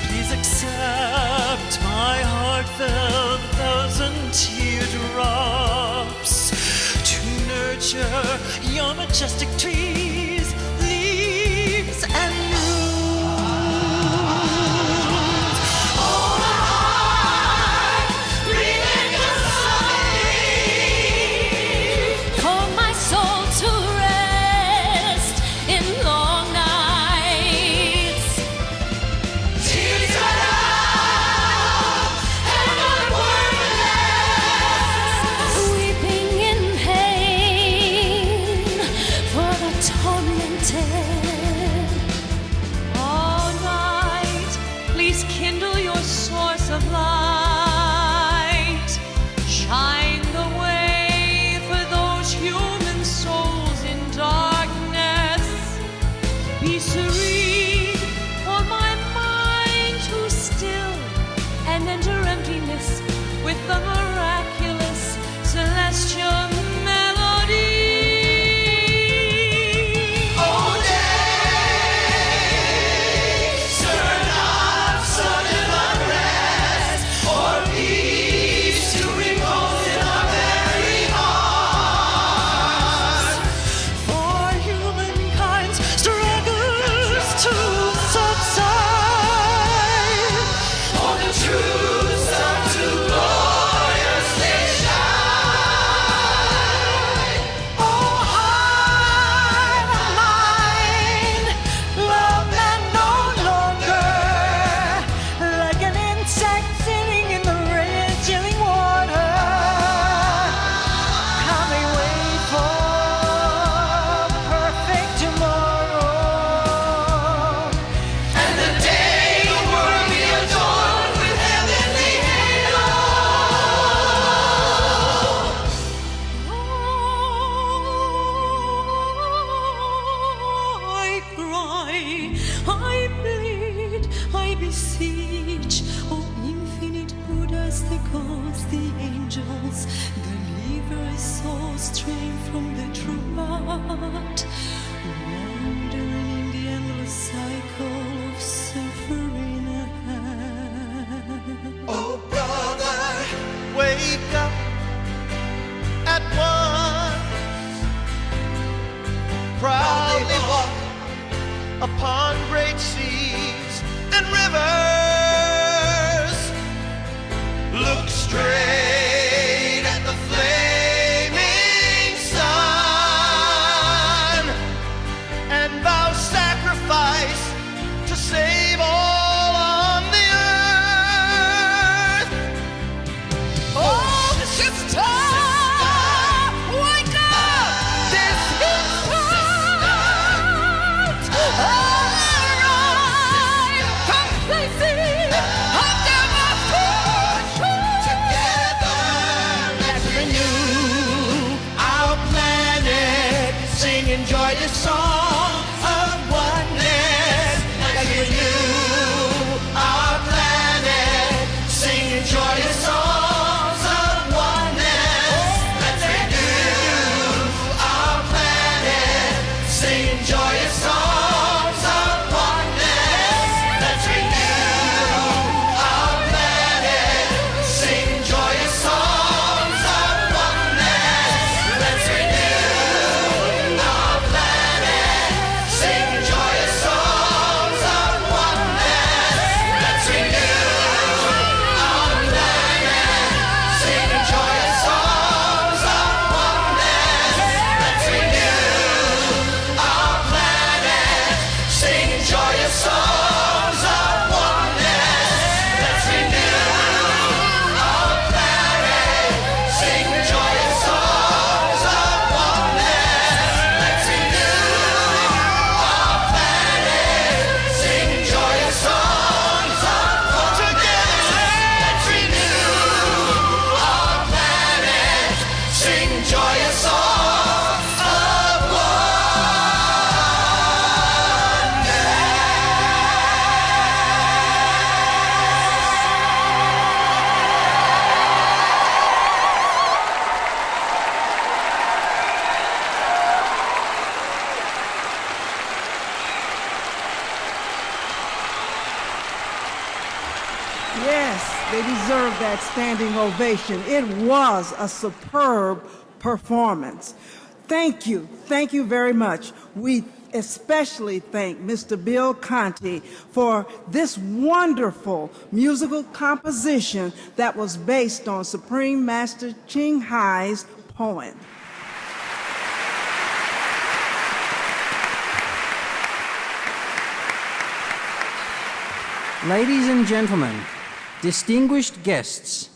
Please accept my heartfelt thousand teardrops to nurture your majestic trees, leaves, and roots. All I breathe your sunny, Call my soul to rest in long nights. tears are out and I'm worthless. Weeping in pain for the tormented. All night, please kindle your source of light. Shine the way for those human souls in darkness. Be serene for my mind to still and enter emptiness with the miraculous celestial melody. Oh, days turn not sudden unrest, or peace to repose in our very hearts. For humankind's struggles to subside. For the truths are too gloriously shine. Oh, heart of mine, love man no longer, like an insect sitting in the red chilling water. Come and wait for perfect tomorrow. And the day the world be adorned with heavenly halo. I cry, I plead, I beseech, oh infinite Buddhas, the gods, the angels, deliver a soul straying from the true path, wandering in the endless cycle of suffering ahead. Oh, brother, wake up at once. Proudly walk upon great seas and rivers. Look straight at the flaming sun and vow sacrifice to save all Yes, they deserve that standing ovation. It was a superb performance. Thank you very much. We especially thank Mr. Bill Conti for this wonderful musical composition that was based on Supreme Master Ching Hai's poem. Ladies and gentlemen, distinguished guests,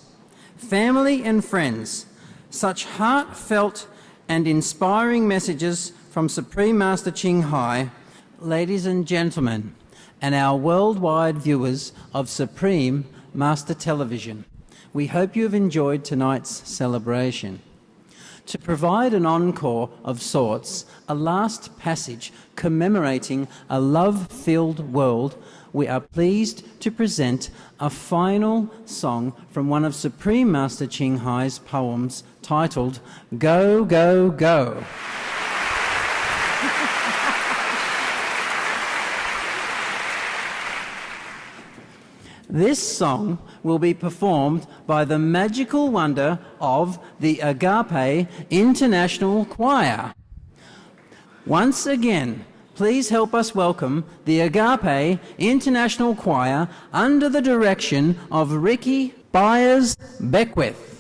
family and friends, such heartfelt and inspiring messages from Supreme Master Ching Hai, ladies and gentlemen, and our worldwide viewers of Supreme Master Television. We hope you have enjoyed tonight's celebration. To provide an encore of sorts, a last passage commemorating a love-filled world, we are pleased to present a final song from one of Supreme Master Ching Hai's poems titled Go, Go, Go. This song will be performed by the magical wonder of the Agape International Choir. Once again, please help us welcome the Agape International Choir under the direction of Ricky Byers Beckwith.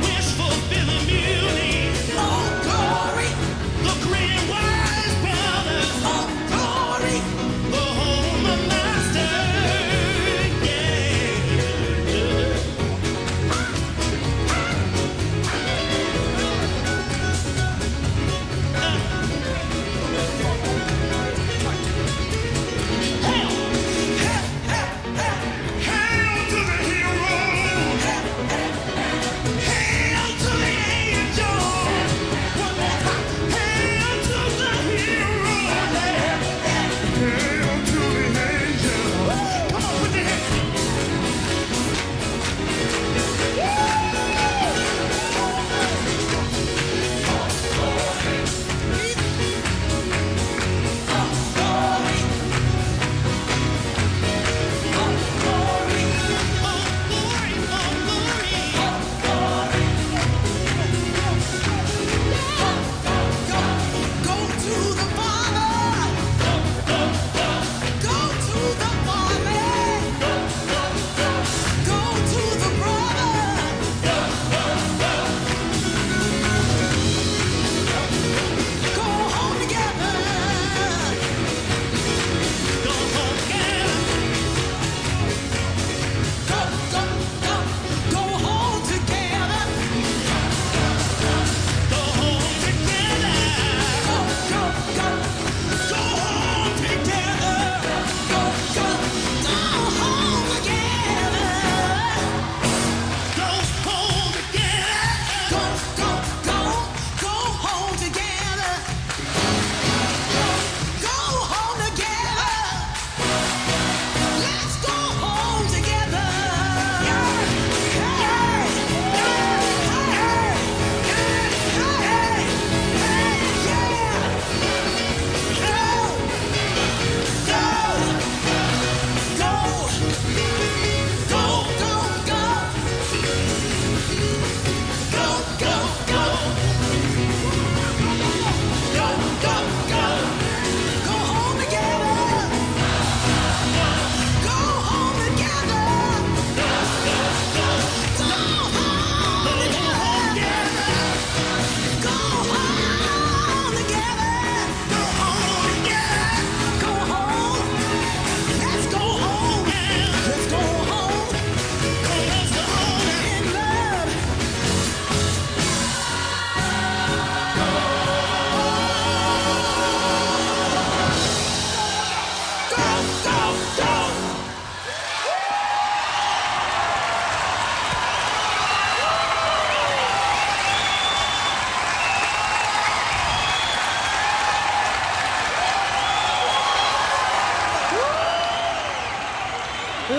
Wish fulfilling beauty. Oh, glory. The Korean world.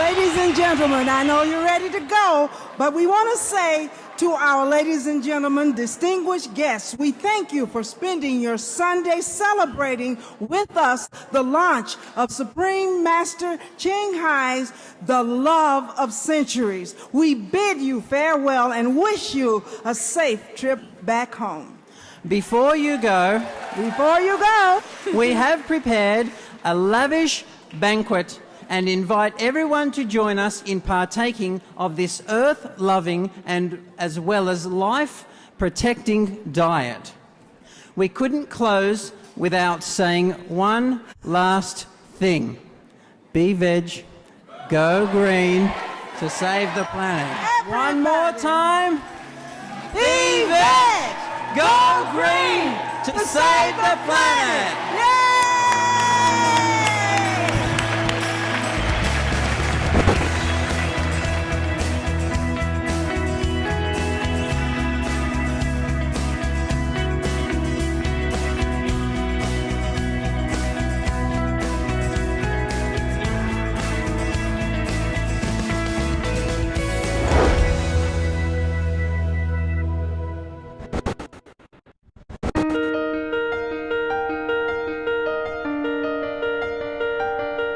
Ladies and gentlemen, I know you're ready to go, but we want to say to our ladies and gentlemen, distinguished guests, we thank you for spending your Sunday celebrating with us the launch of Supreme Master Ching Hai's The Love of Centuries. We bid you farewell and wish you a safe trip back home. Before you go, we have prepared a lavish banquet and invite everyone to join us in partaking of this earth-loving and as well as life-protecting diet. We couldn't close without saying one last thing. Be veg, go green to save the planet. One more time. Be veg, go green to save the planet.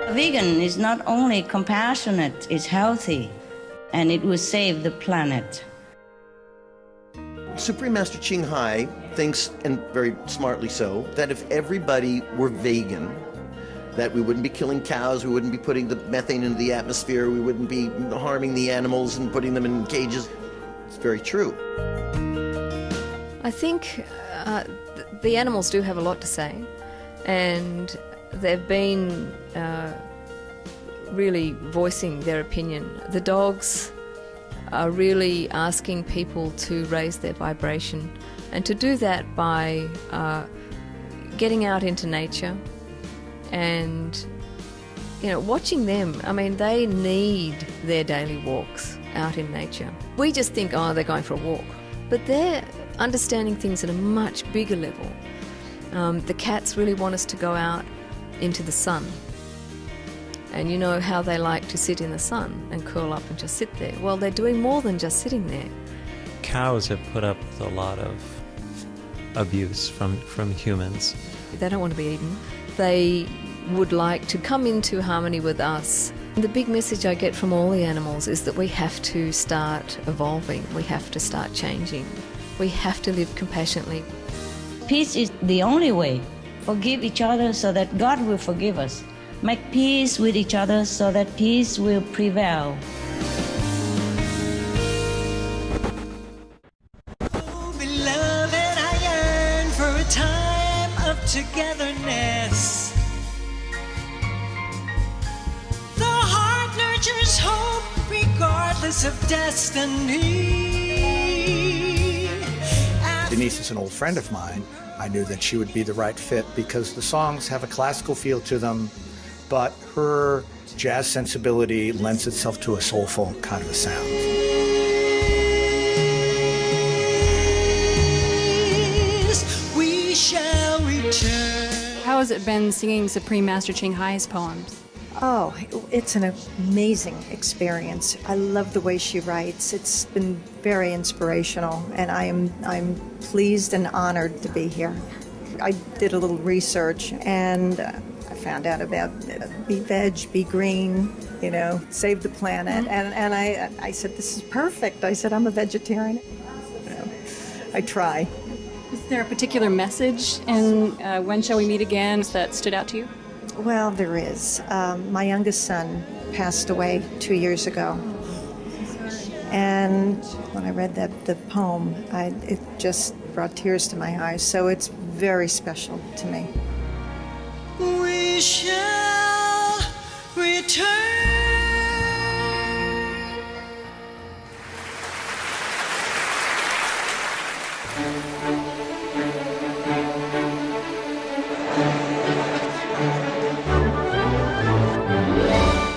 A vegan is not only compassionate, it's healthy, and it will save the planet. Supreme Master Ching Hai thinks, and very smartly so, that if everybody were vegan, that we wouldn't be killing cows, we wouldn't be putting the methane into the atmosphere, we wouldn't be harming the animals and putting them in cages. It's very true. I think the animals do have a lot to say, and they've been really voicing their opinion. The dogs are really asking people to raise their vibration, and to do that by getting out into nature and watching them. I mean, they need their daily walks out in nature. We just think, oh, they're going for a walk, but they're understanding things at a much bigger level. The cats really want us to go out into the sun, and you know how they like to sit in the sun and curl up and just sit there. Well, they're doing more than just sitting there. Cows have put up with a lot of abuse from humans. They don't want to be eaten. They would like to come into harmony with us. The big message I get from all the animals is that we have to start evolving. We have to start changing. We have to live compassionately. Peace is the only way. Forgive each other so that God will forgive us. Make peace with each other so that peace will prevail. Oh, beloved, I yearn for a time of togetherness. The heart nurtures hope regardless of destiny. Denise is an old friend of mine. I knew that she would be the right fit because the songs have a classical feel to them, but her jazz sensibility lends itself to a soulful kind of a sound. We shall return. How has it been singing Supreme Master Ching Hai's poems? Oh, it's an amazing experience. I love the way she writes. It's been very inspirational, and I'm pleased and honored to be here. I did a little research, and I found out about be veg, be green, save the planet. And I said, this is perfect. I said, I'm a vegetarian. I try. Is there a particular message in When Shall We Meet Again that stood out to you? Well, there is. My youngest son passed away 2 years ago. And when I read the poem, it just brought tears to my eyes. So it's very special to me. We shall return.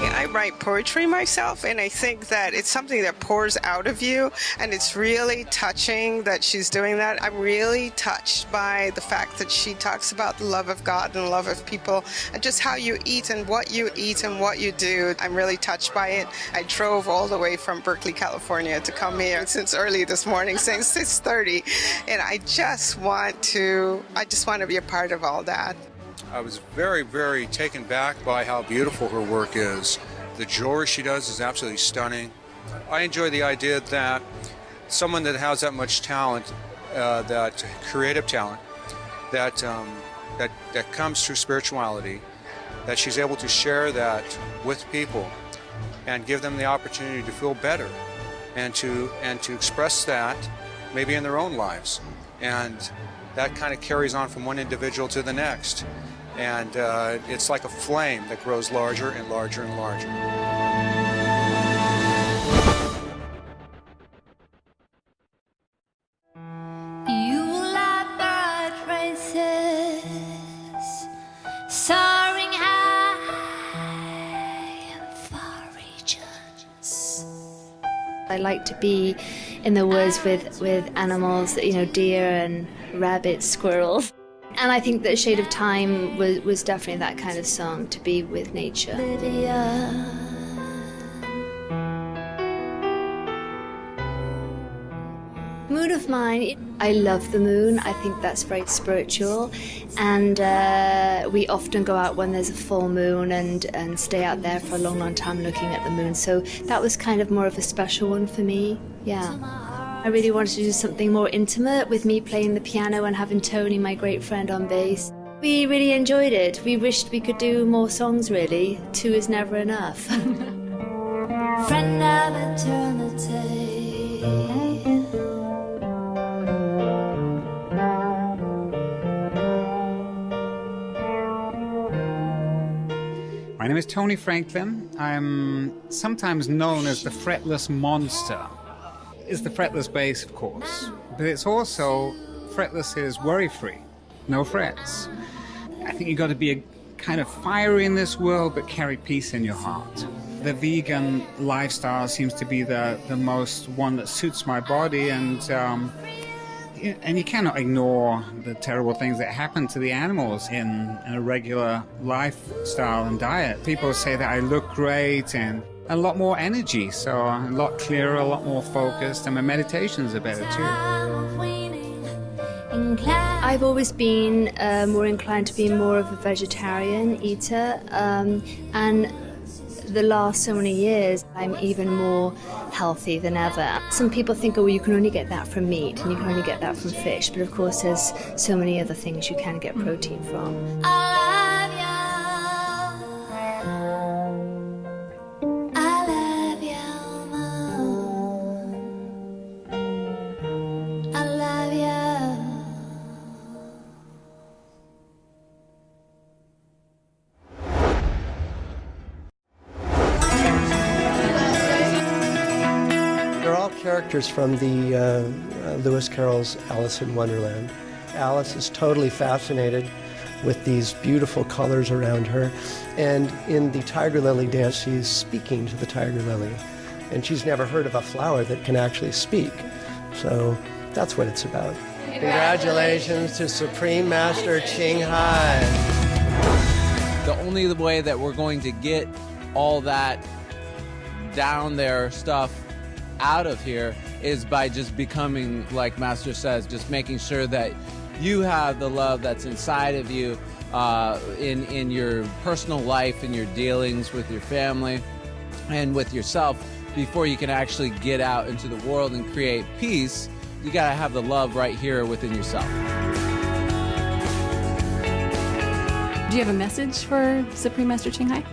I write poetry myself, and I think that it's something that pours out of you, and it's really touching that she's doing that. I'm really touched by the fact that she talks about the love of God and the love of people, and just how you eat and what you eat and what you do. I'm really touched by it. I drove all the way from Berkeley, California to come here since early this morning, since 6:30, and I just want to be a part of all that. I was very, very taken back by how beautiful her work is. The jewelry she does is absolutely stunning. I enjoy the idea that someone that has that much talent, that creative talent, that comes through spirituality, that she's able to share that with people and give them the opportunity to feel better and to express that maybe in their own lives. And that kind of carries on from one individual to the next. And it's like a flame that grows larger and larger and larger. You like bright races, soaring high in far regions. I like to be in the woods with animals, deer and rabbits, squirrels. And I think that Shade of Time was definitely that kind of song, to be with nature. Moon of mine, I love the moon. I think that's very spiritual. And we often go out when there's a full moon and stay out there for a long, long time looking at the moon. So that was kind of more of a special one for me, yeah. I really wanted to do something more intimate with me playing the piano and having Tony, my great friend, on bass. We really enjoyed it. We wished we could do more songs, really. 2 is never enough. Friend of eternity. My name is Tony Franklin. I'm sometimes known as the fretless monster. It's the fretless bass, of course, but it's also, fretless is worry-free, no frets. I think you've got to be a kind of fiery in this world, but carry peace in your heart. The vegan lifestyle seems to be the most one that suits my body, and you cannot ignore the terrible things that happen to the animals in a regular lifestyle and diet. People say that I look great and a lot more energy, so a lot clearer, a lot more focused, and my meditations are better too. I've always been more inclined to be more of a vegetarian eater, and the last so many years I'm even more healthy than ever. Some people think, oh, well, you can only get that from meat and you can only get that from fish, but of course there's so many other things you can get protein from. Characters from the Lewis Carroll's Alice in Wonderland. Alice is totally fascinated with these beautiful colors around her, and in the Tiger Lily dance she's speaking to the Tiger Lily, and she's never heard of a flower that can actually speak. So that's what it's about. Congratulations to Supreme Master Ching Hai. The only way that we're going to get all that down there stuff out of here is by just becoming, like Master says, just making sure that you have the love that's inside of you in your personal life, in your dealings with your family and with yourself before you can actually get out into the world and create peace. You got to have the love right here within yourself. Do you have a message for Supreme Master Ching Hai?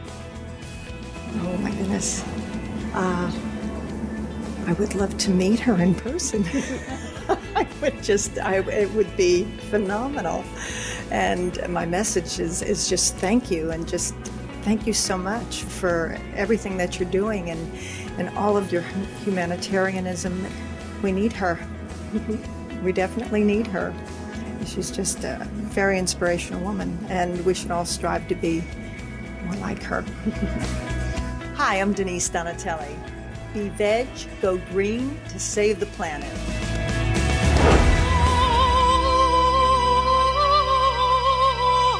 Oh my goodness. I would love to meet her in person. It would be phenomenal. And my message is just thank you, and just thank you so much for everything that you're doing and all of your humanitarianism. We need her. We definitely need her. She's just a very inspirational woman, and we should all strive to be more like her. Hi, I'm Denise Donatelli. Be veg, go green to save the planet.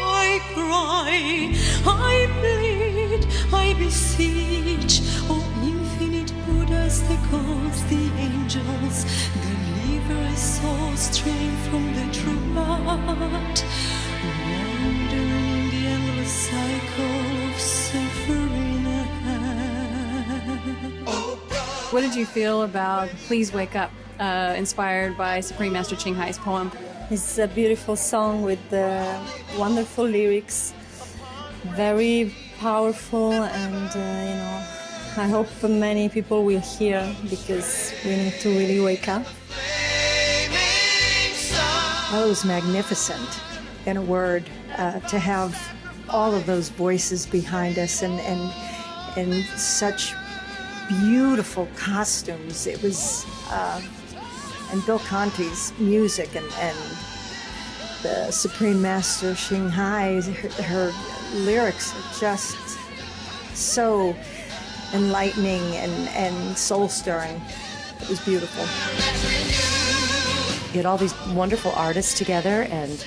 I cry, I plead, I beseech, oh infinite Buddhas, the gods, the angels, deliver a soul straying from the true path, wandering in the endless cycle of suffering ahead. What did you feel about Please Wake Up, inspired by Supreme Master Ching Hai's poem? It's a beautiful song with wonderful lyrics, very powerful, and I hope many people will hear because we need to really wake up. Well, it was magnificent, in a word, to have all of those voices behind us and such beautiful costumes. It was, and Bill Conti's music and the Supreme Master Ching Hai, her lyrics are just so enlightening and soul-stirring. It was beautiful. You had all these wonderful artists together and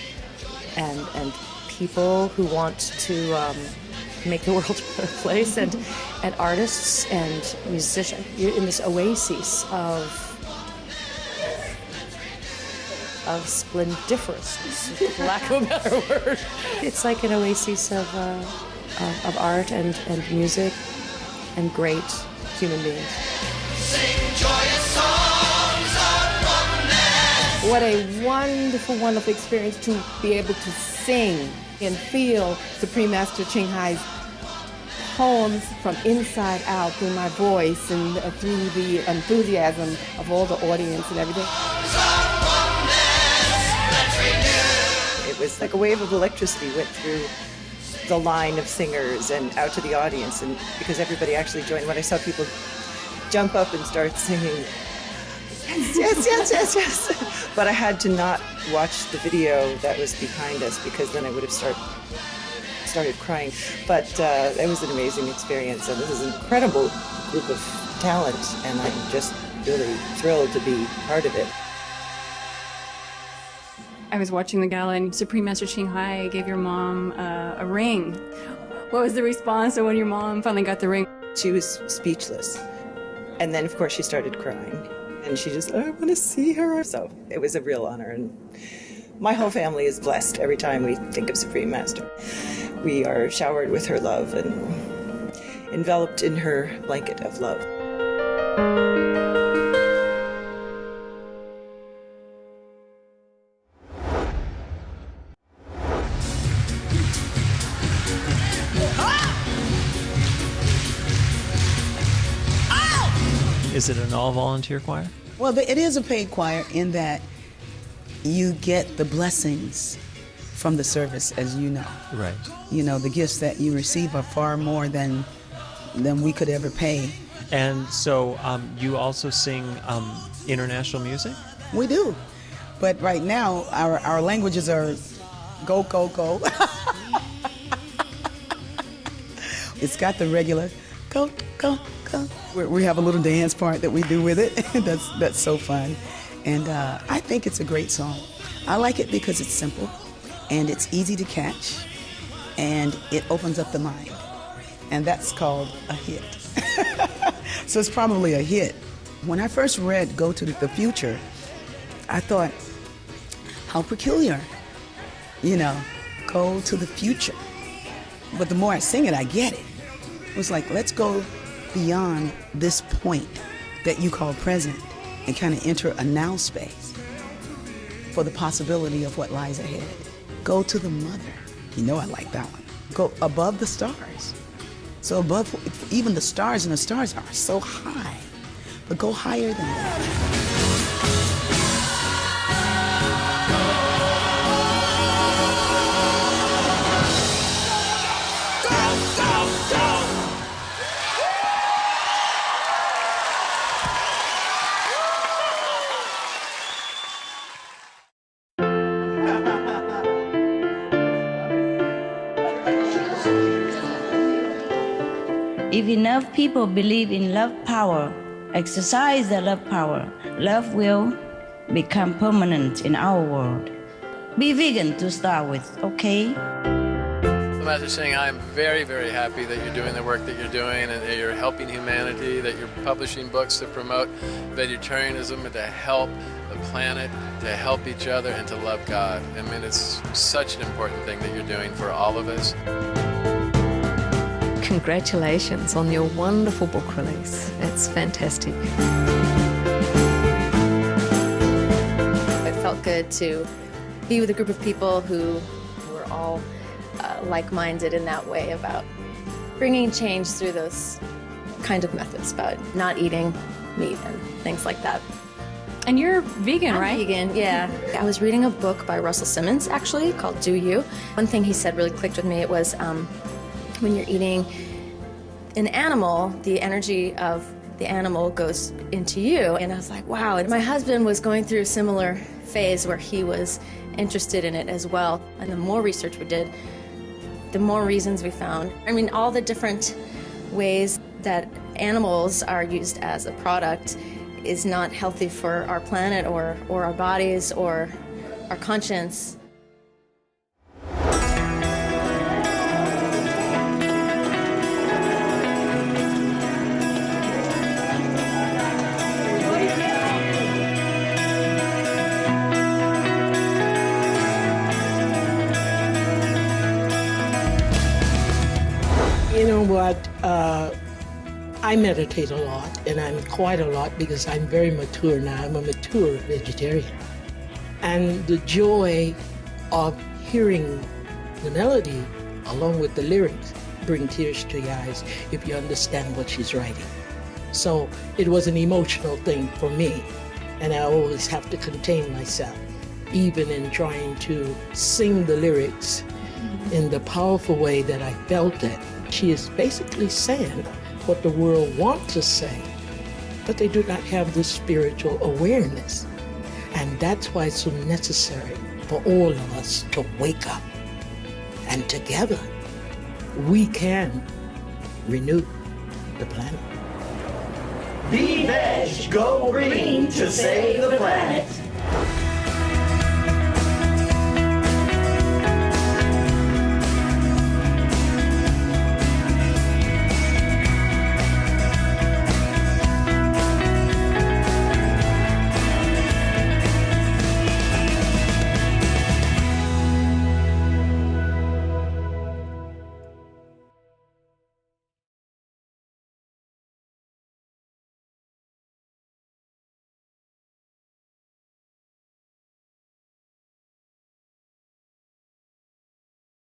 people who want to make the world a better place, and artists and musicians. You're in this oasis of splendiferousness, for lack of a better word. It's like an oasis of art and music and great human beings. Sing joyous songs of oneness. What a wonderful, wonderful experience to be able to sing and feel Supreme Master Ching Hai's poems from inside out through my voice and through the enthusiasm of all the audience and everything. It was like a wave of electricity went through the line of singers and out to the audience, and because everybody actually joined. When I saw people jump up and start singing, yes. But I had to not watch the video that was behind us because then I would have started crying. But it was an amazing experience, and this is an incredible group of talent, and I'm just really thrilled to be part of it. I was watching the gala and Supreme Master Ching Hai gave your mom a ring. What was the response when your mom finally got the ring? She was speechless. And then, of course, she started crying. And she just, I want to see her. So it was a real honor. And my whole family is blessed every time we think of Supreme Master. We are showered with her love and enveloped in her blanket of love. Is it an all-volunteer choir? Well, it is a paid choir in that you get the blessings from the service, as you know. Right. You know, the gifts that you receive are far more than we could ever pay. And so you also sing international music? We do. But right now, our languages are go, go, go. It's got the regular go, go, go. We have a little dance part that we do with it. That's so fun. And I think it's a great song. I like it because it's simple and it's easy to catch and it opens up the mind. And that's called a hit. So it's probably a hit. When I first read Go to the Future, I thought, how peculiar, you know, go to the future. But the more I sing it, I get it. It was like, let's go beyond this point that you call present and kind of enter a now space for the possibility of what lies ahead. Go to the mother. You know I like that one. Go above the stars. So above, even the stars, and the stars are so high, but go higher than that. If enough people believe in love power, exercise the love power, love will become permanent in our world. Be vegan to start with, okay? Master Ching, I'm very, very happy that you're doing the work that you're doing and that you're helping humanity, that you're publishing books to promote vegetarianism and to help the planet, to help each other, and to love God. I mean, it's such an important thing that you're doing for all of us. Congratulations on your wonderful book release. It's fantastic. It felt good to be with a group of people who were all like-minded in that way about bringing change through those kind of methods, about not eating meat and things like that. And you're vegan, right? I'm vegan, yeah. I was reading a book by Russell Simmons, actually, called Do You. One thing he said really clicked with me. It was when you're eating an animal, the energy of the animal goes into you. And I was like, wow. And my husband was going through a similar phase where he was interested in it as well. And the more research we did, the more reasons we found. I mean, all the different ways that animals are used as a product is not healthy for our planet or our bodies or our conscience. You know what? I meditate a lot, and I'm quite a lot because I'm very mature now. I'm a mature vegetarian. And the joy of hearing the melody along with the lyrics bring tears to your eyes if you understand what she's writing. So it was an emotional thing for me, and I always have to contain myself, even in trying to sing the lyrics in the powerful way that I felt it. She is basically saying what the world wants to say, but they do not have the spiritual awareness. And that's why it's so necessary for all of us to wake up. And together, we can renew the planet. Be veg, go green to save the planet.